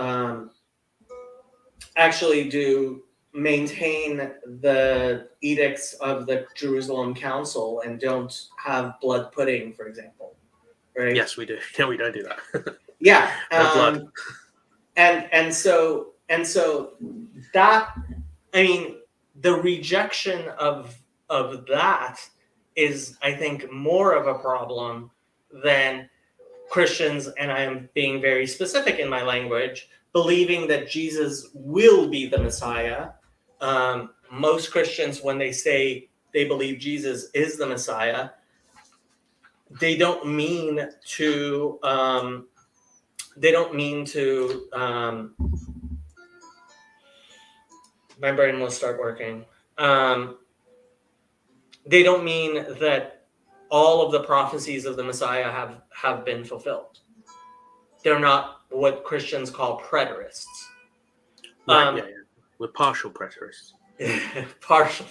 maintain the edicts of the Jerusalem Council and don't have blood pudding, for example, right? Yes, we do. Yeah, we don't do that. Yeah. No blood. And so and so that, I mean, the rejection of that is, I think, more of a problem than Christians, and I am being very specific in my language, believing that Jesus will be the Messiah. Most Christians, when they say they believe Jesus is the Messiah, they don't mean to. They don't mean to. My brain will start working. They don't mean that all of the prophecies of the Messiah have been fulfilled. They're not what Christians call preterists. Right, yeah. We're partial preterists. Partial.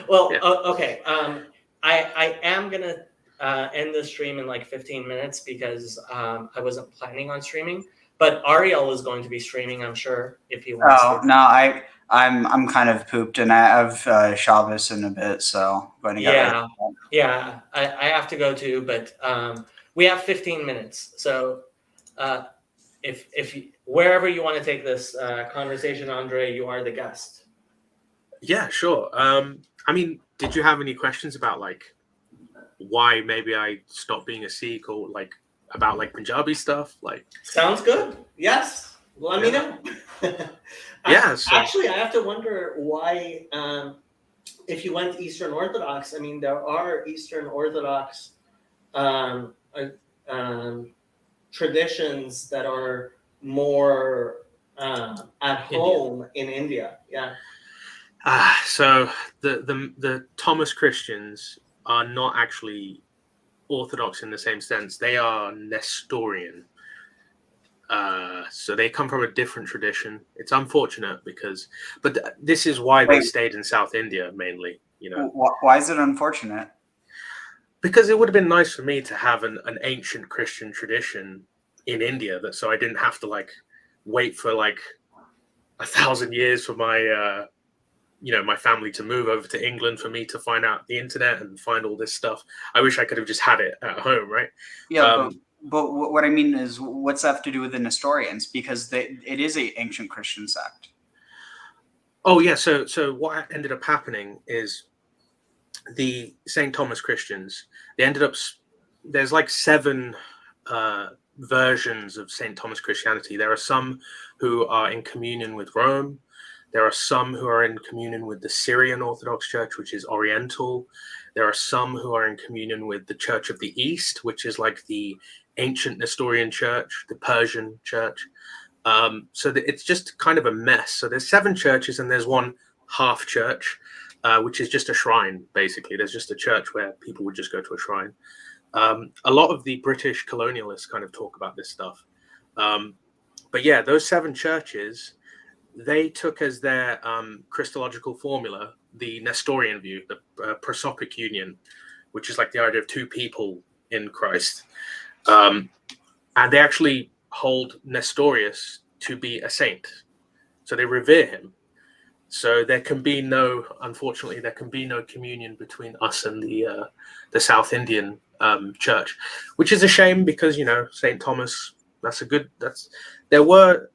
Well, Yeah. Okay. I am gonna end the stream in like 15 minutes because I wasn't planning on streaming. But Ariel is going to be streaming, I'm sure, if he wants Oh to. no, I'm kind of pooped, and I have Shabbos in a bit, so I'm going to get ready. Yeah, I have to go too, but we have 15 minutes. So if wherever you want to take this conversation, Andre, you are the guest. Yeah, sure. I mean, did you have any questions about like why maybe I stopped being a Sikh, or like about like Punjabi stuff? Like, sounds good. Yes, let me know. Yeah. So, Actually, I have to wonder why. If you went Eastern Orthodox, I mean, there are Eastern Orthodox traditions that are more at home in India. Yeah. so the Thomas Christians are not actually Orthodox in the same sense. They are Nestorian. So they come from a different tradition. It's unfortunate but this is why they stayed in South India mainly. You know, Why is it unfortunate? because it would have been nice for me to have an ancient Christian tradition in India, so I didn't have to like wait for like 1,000 years for my my family to move over to England for me to find out the internet and find all this stuff. I wish I could have just had it at home, right? Yeah, but what I mean is, what's that have to do with the Nestorians? Because it is an ancient Christian sect. Oh yeah, so what ended up happening is the St. Thomas Christians, they ended up, there's like 7 versions of St. Thomas Christianity. There are some who are in communion with Rome. There are some who are in communion with the Syrian Orthodox Church, which is Oriental. There are some who are in communion with the Church of the East, which is like the ancient Nestorian Church, the Persian Church. So it's just kind of a mess. So there's 7 churches and there's one half church, which is just a shrine, basically. There's just a church where people would just go to a shrine. A lot of the British colonialists kind of talk about this stuff. But yeah, those 7 churches, they took as their Christological formula the Nestorian view, the prosopic union, which is like the idea of 2 people in Christ. And they actually hold Nestorius to be a saint. So they revere him. So there can be unfortunately, there can be no communion between us and the South Indian church, which is a shame because, St. Thomas, there were,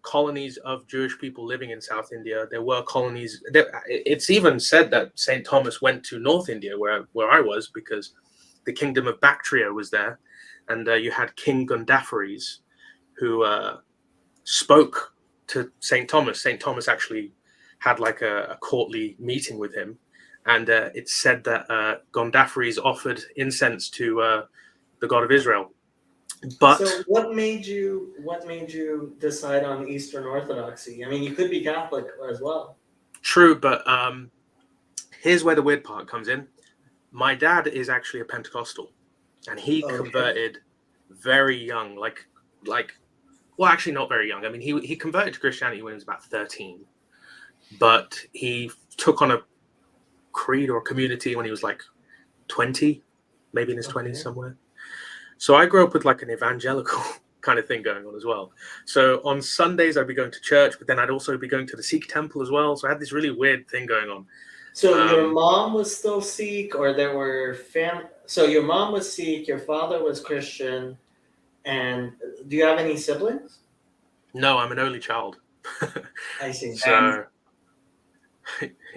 colonies of Jewish people living in South India. There were colonies. It's even said that St. Thomas went to North India, where I was, because the kingdom of Bactria was there. And you had King Gondaphares, who spoke to St. Thomas. St. Thomas actually had like a courtly meeting with him. And it's said that Gondaphares offered incense to the God of Israel. But so what made you decide on Eastern Orthodoxy? I mean, you could be Catholic as well. True, but here's where the weird part comes in. My dad is actually a Pentecostal, and he converted very young, well, actually not very young. I mean, he converted to Christianity when he was about 13, but he took on a creed or a community when he was like 20, maybe in his 20s somewhere. So I grew up with like an evangelical kind of thing going on as well. So on Sundays, I'd be going to church, but then I'd also be going to the Sikh temple as well. So I had this really weird thing going on. So your mom was still Sikh, or there were so your mom was Sikh, your father was Christian, and do you have any siblings? No, I'm an only child. I see. So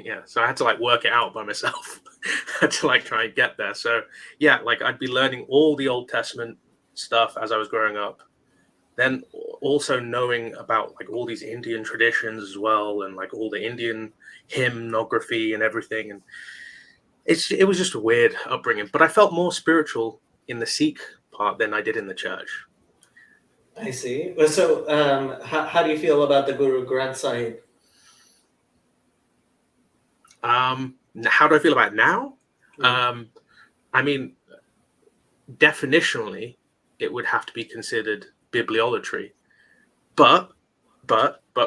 yeah, so I had to like work it out by myself. I had to like try and get there. So yeah, like I'd be learning all the Old Testament stuff as I was growing up. Then also knowing about like all these Indian traditions as well, and like all the Indian hymnography and everything. And it was just a weird upbringing. But I felt more spiritual in the Sikh part than I did in the church. I see. Well, so, how do you feel about the Guru Granth Sahib? How do I feel about it now? I mean, definitionally, it would have to be considered bibliolatry. But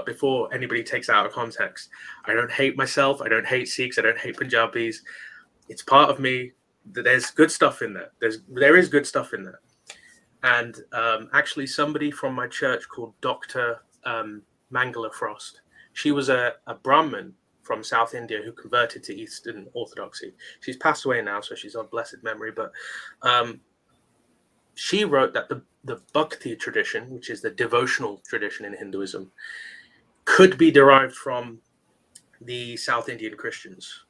before anybody takes it out of context, I don't hate myself. I don't hate Sikhs. I don't hate Punjabis. It's part of me. There's good stuff in there. There is good stuff in there. And actually, somebody from my church called Dr. Mangala Frost, she was a Brahmin from South India who converted to Eastern Orthodoxy. She's passed away now, so she's of blessed memory. But she wrote that the Bhakti tradition, which is the devotional tradition in Hinduism, could be derived from the South Indian Christians,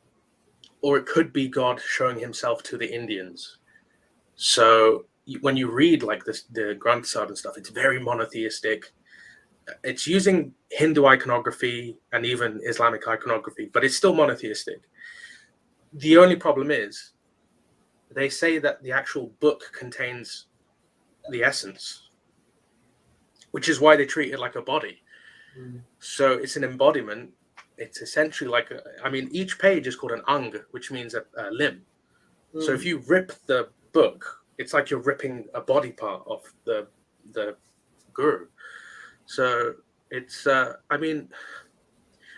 or it could be God showing himself to the Indians. So when you read like this, the Granth Sahib and stuff, it's very monotheistic. It's using Hindu iconography and even Islamic iconography, but it's still monotheistic. The only problem is they say that the actual book contains the essence, which is why they treat it like a body. So it's an embodiment. It's essentially like, each page is called an ang, which means a limb. So if you rip the book, it's like you're ripping a body part off the guru. So it's,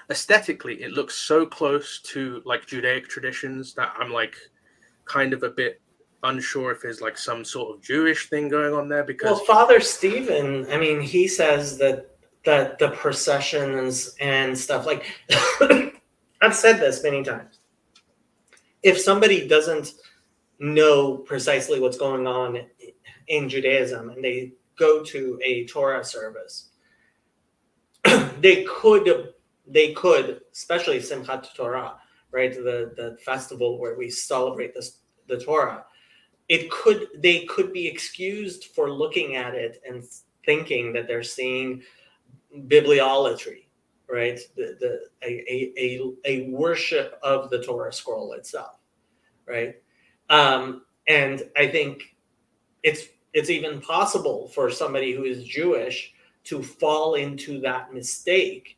aesthetically, it looks so close to like Judaic traditions that I'm like kind of a bit unsure if there's like some sort of Jewish thing going on there. Because Well, Father Stephen, he says that the processions and stuff, like, I've said this many times. If somebody doesn't know precisely what's going on in Judaism and they go to a Torah service, they could, especially Simchat Torah, right? The festival where we celebrate the Torah. They could be excused for looking at it and thinking that they're seeing bibliolatry, right? A worship of the Torah scroll itself, right? And I think it's even possible for somebody who is Jewish to fall into that mistake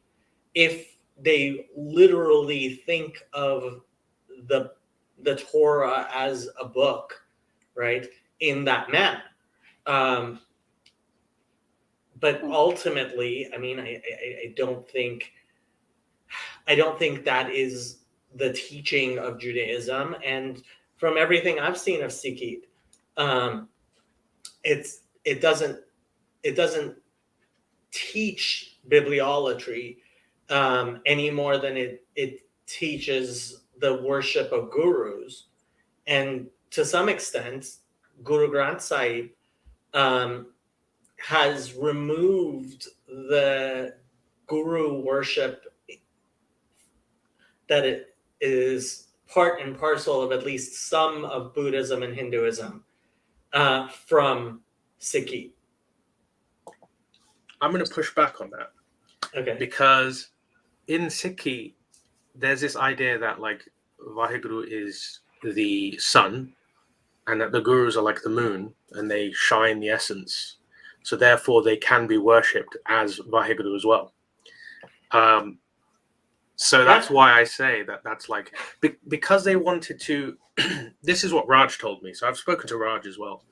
if they literally think of the Torah as a book, right, in that manner. But ultimately, I don't think that is the teaching of Judaism. And from everything I've seen of Sikh, it doesn't teach bibliolatry any more than it teaches the worship of gurus. And to some extent, Guru Granth Sahib has removed the guru worship that it is part and parcel of at least some of Buddhism and Hinduism from Sikh. I'm going to push back on that. Okay. Because in Sikh, there's this idea that like Vaheguru is the sun and that the gurus are like the moon and they shine the essence. So therefore they can be worshipped as Vaheguru as well. So that's why I say that that's like, because they wanted to, this is what Raj told me. So I've spoken to Raj as well.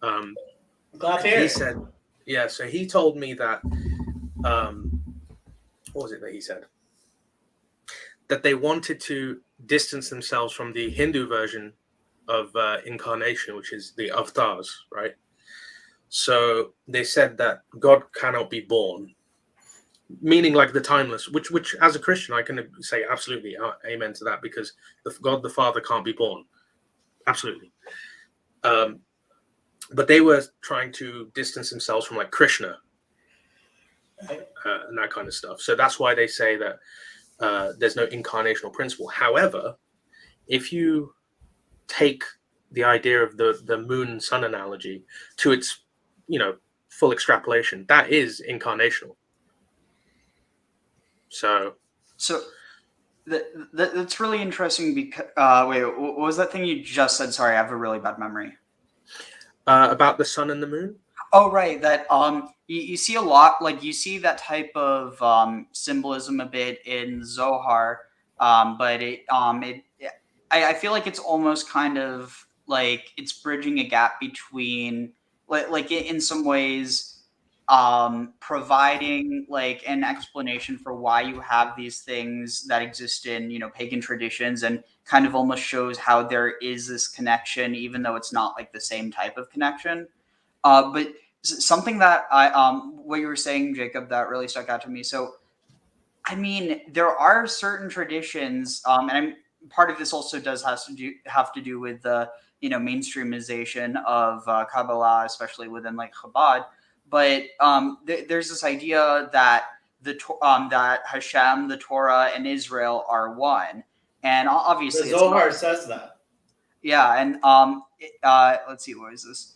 Glad to hear. He said, yeah, so he told me that, what was it that he said? That they wanted to distance themselves from the Hindu version of incarnation, which is the avatars, right? So they said that God cannot be born, meaning like the timeless, which as a Christian, I can say absolutely amen to that, because God the Father can't be born. Absolutely. But they were trying to distance themselves from like Krishna. and that kind of stuff. So that's why they say that there's no incarnational principle. However, if you take the idea of the moon sun analogy to its full extrapolation, that is incarnational. So that's really interesting because wait, what was that thing you just said? Sorry, I have a really bad memory. about the sun and the moon. Oh, right. That you see a lot, like you see that type of symbolism a bit in Zohar, but I feel like it's almost kind of like it's bridging a gap between like in some ways providing like an explanation for why you have these things that exist in pagan traditions, and kind of almost shows how there is this connection even though it's not like the same type of connection. But something that what you were saying, Jacob, that really stuck out to me. So, I mean, there are certain traditions, and part of this also does have to do with the mainstreamization of Kabbalah, especially within like Chabad. But there's this idea that that Hashem, the Torah, and Israel are one, and obviously The Zohar says that. yeah, and let's see, what is this?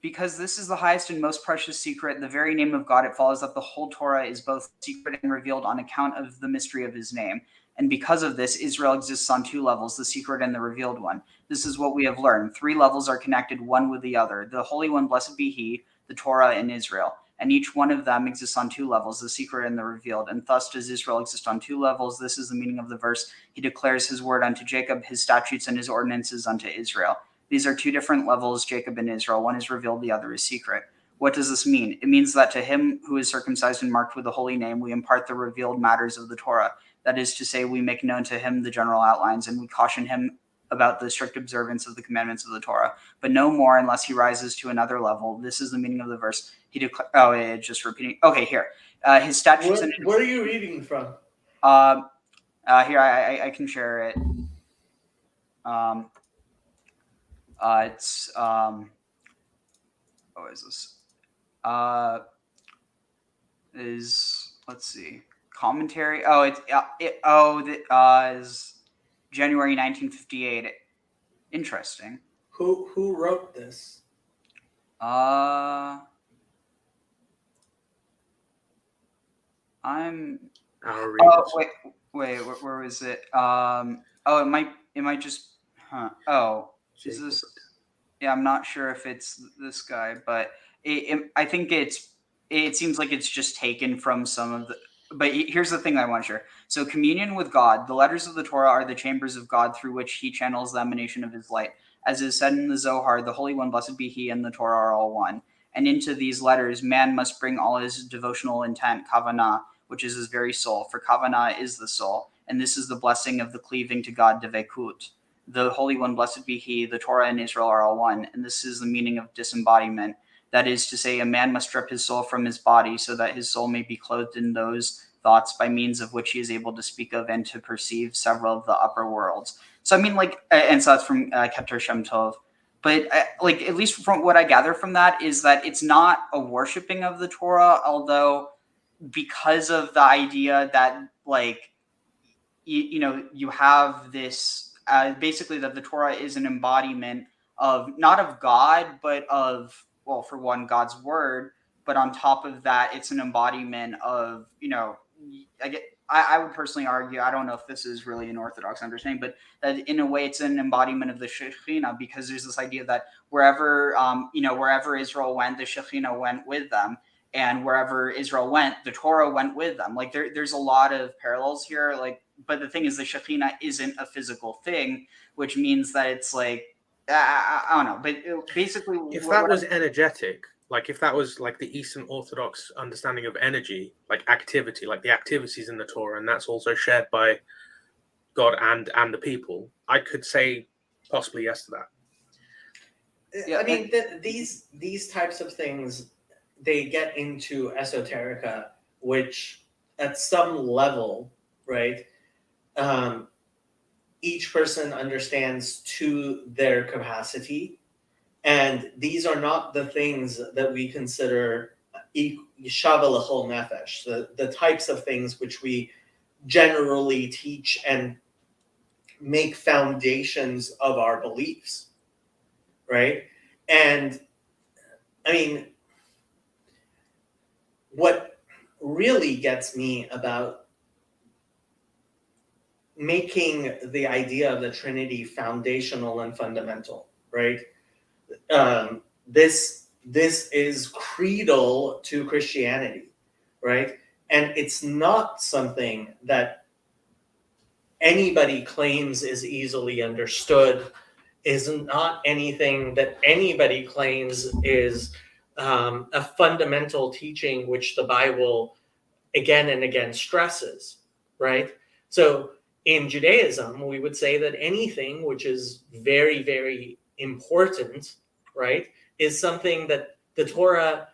Because this is the highest and most precious secret, the very name of God, it follows that the whole Torah is both secret and revealed on account of the mystery of his name. And because of this, Israel exists on two levels, the secret and the revealed one. This is what we have learned. Three levels are connected one with the other. The Holy One, blessed be he, the Torah, and Israel. And each one of them exists on two levels, the secret and the revealed. And thus does Israel exist on two levels. This is the meaning of the verse. He declares his word unto Jacob, his statutes and his ordinances unto Israel. These are two different levels, Jacob and Israel. One is revealed, the other is secret. What does this mean? It means that to him who is circumcised and marked with the holy name, we impart the revealed matters of the Torah. That is to say, we make known to him the general outlines, and we caution him about the strict observance of the commandments of the Torah, but no more unless he rises to another level. This is the meaning of the verse. Just repeating. Okay, here. His statutes. What are you reading from? Here, I can share it. It's what is this? Let's see, commentary. Oh, is January 1958. Interesting. Who wrote this? I'm. I'll read Oh, it. wait. Where was it? It might just. Huh. Oh, is this? Yeah, I'm not sure if it's this guy, but I think it seems like it's just taken from some of the. But here's the thing I want to share. So, communion with God. The letters of the Torah are the chambers of God through which he channels the emanation of his light. As is said in the Zohar, the Holy One, blessed be he, and the Torah are all one. And into these letters, man must bring all his devotional intent, kavanah, which is his very soul. For kavanah is the soul. And this is the blessing of the cleaving to God, devekut. The Holy One, blessed be he, the Torah and Israel are all one. And this is the meaning of disembodiment. That is to say, a man must strip his soul from his body so that his soul may be clothed in those thoughts by means of which he is able to speak of and to perceive several of the upper worlds. So, I mean, like, and so that's from Keter Shem Tov. But, like, at least from what I gather from that is that it's not a worshiping of the Torah, although because of the idea that, like, you have this, basically that the Torah is an embodiment of, not of God, but of, well, for one, God's word, but on top of that, it's an embodiment of, I would personally argue, I don't know if this is really an Orthodox understanding, but that in a way it's an embodiment of the Shekhinah, because there's this idea that wherever Israel went, the Shekhinah went with them, and wherever Israel went, the Torah went with them. Like there's a lot of parallels here. Like, but the thing is, the Shekhinah isn't a physical thing, which means that it's like, I don't know, but basically, If that was energetic, like if that was like the Eastern Orthodox understanding of energy, like activity, like the activities in the Torah, and that's also shared by God and the people, I could say possibly yes to that. Yeah, I mean, these types of things, they get into esoterica, which at some level, right, each person understands to their capacity. And these are not the things that we consider Yeshava l'chol nefesh, the types of things which we generally teach and make foundations of our beliefs, right? And I mean, what really gets me about making the idea of the Trinity foundational and fundamental, right? This is creedal to Christianity, right? And it's not something that anybody claims is easily understood, is not anything that anybody claims is a fundamental teaching which the Bible again and again stresses, right? So in Judaism, we would say that anything which is very, very important, right, is something that the Torah,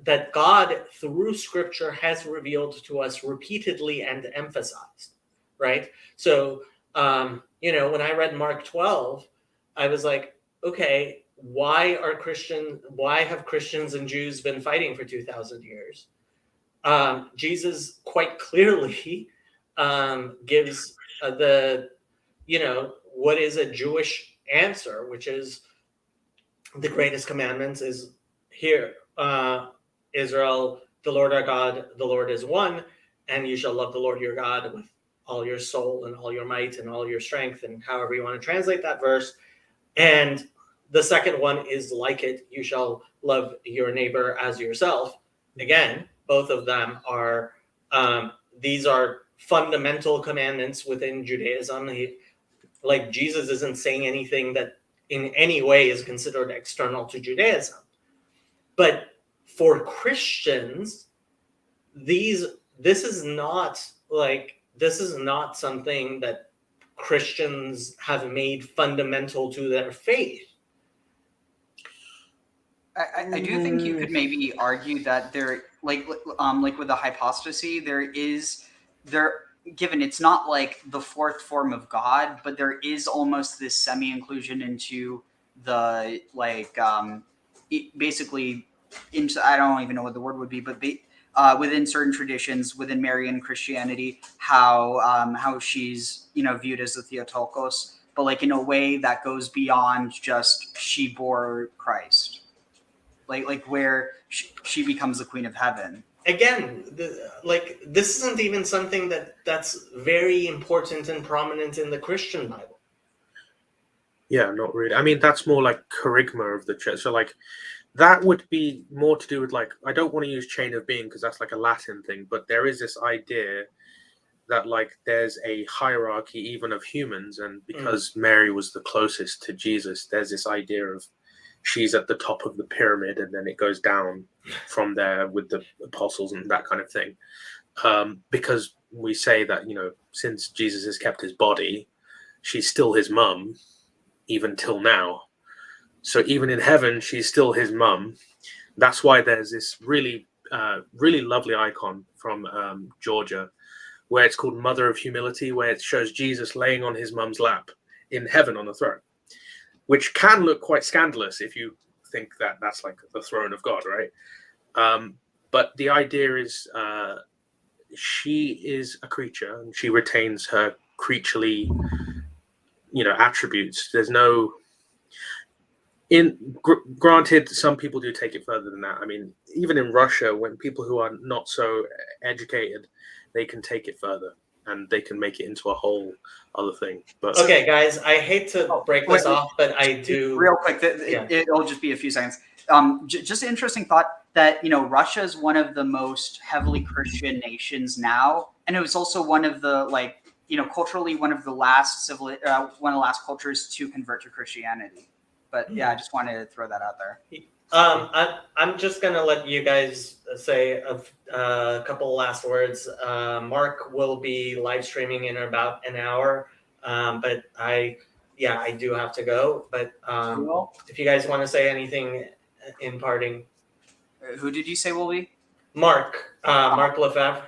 that God through Scripture has revealed to us repeatedly and emphasized, right? So, when I read Mark 12, I was like, okay, why have Christians and Jews been fighting for 2,000 years? Jesus quite clearly gives what is a Jewish answer, which is the greatest commandments is here, Israel, the Lord our God, the Lord is one, and you shall love the Lord your God with all your soul and all your might and all your strength, and however you want to translate that verse. And the second one is like it, you shall love your neighbor as yourself. Again, both of them are, these are fundamental commandments within Judaism. Like Jesus isn't saying anything that in any way is considered external to Judaism. But for Christians, this is not something that Christians have made fundamental to their faith. I do think you could maybe argue that there, like with the hypostasy, given it's not like the fourth form of God, but there is almost this semi-inclusion into the basically into, I don't even know what the word would be, but within certain traditions, within Marian Christianity, how she's viewed as the Theotokos, but like in a way that goes beyond just she bore Christ. Like where she becomes the Queen of Heaven. Again, this isn't even something that's very important and prominent in the Christian Bible. Yeah, not really. I mean, that's more like charisma of the church. So like that would be more to do with like, I don't want to use chain of being because that's like a Latin thing, but there is this idea that like there's a hierarchy even of humans, and because Mary was the closest to Jesus, there's this idea of she's at the top of the pyramid, and then it goes down from there with the apostles and that kind of thing. Because we say that, since Jesus has kept his body, she's still his mum, even till now. So even in heaven, she's still his mum. That's why there's this really, really lovely icon from Georgia, where it's called Mother of Humility, where it shows Jesus laying on his mum's lap in heaven on the throne, which can look quite scandalous if you think that that's like the throne of God, right? But the idea is she is a creature and she retains her creaturely, attributes. There's no... Granted, some people do take it further than that. I mean, even in Russia, when people who are not so educated, they can take it further and they can make it into a whole other thing. But okay, guys, I hate to break this off, but I do. Real quick, it'll just be a few seconds. Just an interesting thought that Russia is one of the most heavily Christian nations now, and it was also one of the culturally one of the last cultures to convert to Christianity. But yeah, I just wanted to throw that out there. I'm just gonna let you guys say a couple last words. Mark will be live streaming in about an hour, but I do have to go. But if you guys want to say anything in parting, who did you say will be? Mark Lefebvre.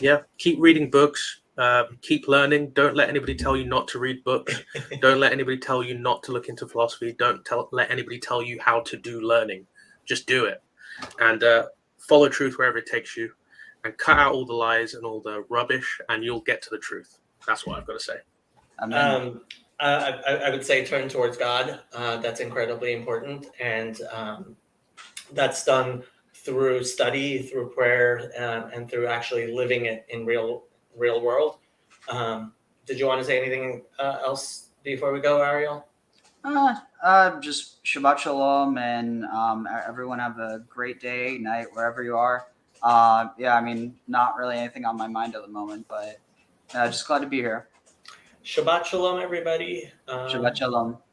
yeah, keep reading books. Keep learning. Don't let anybody tell you not to read books. Don't let anybody tell you not to look into philosophy. Don't let anybody tell you how to do learning. Just do it, and follow truth wherever it takes you, and cut out all the lies and all the rubbish, and you'll get to the truth. That's what I've got to say. Amen. I would say turn towards God. That's incredibly important, and that's done through study, through prayer, and through actually living it in real world. Did you want to say anything else before we go, Ariel? Just Shabbat Shalom, and everyone have a great day, night, wherever you are. Yeah, I mean, not really anything on my mind at the moment, but just glad to be here. Shabbat Shalom, everybody. Shabbat Shalom.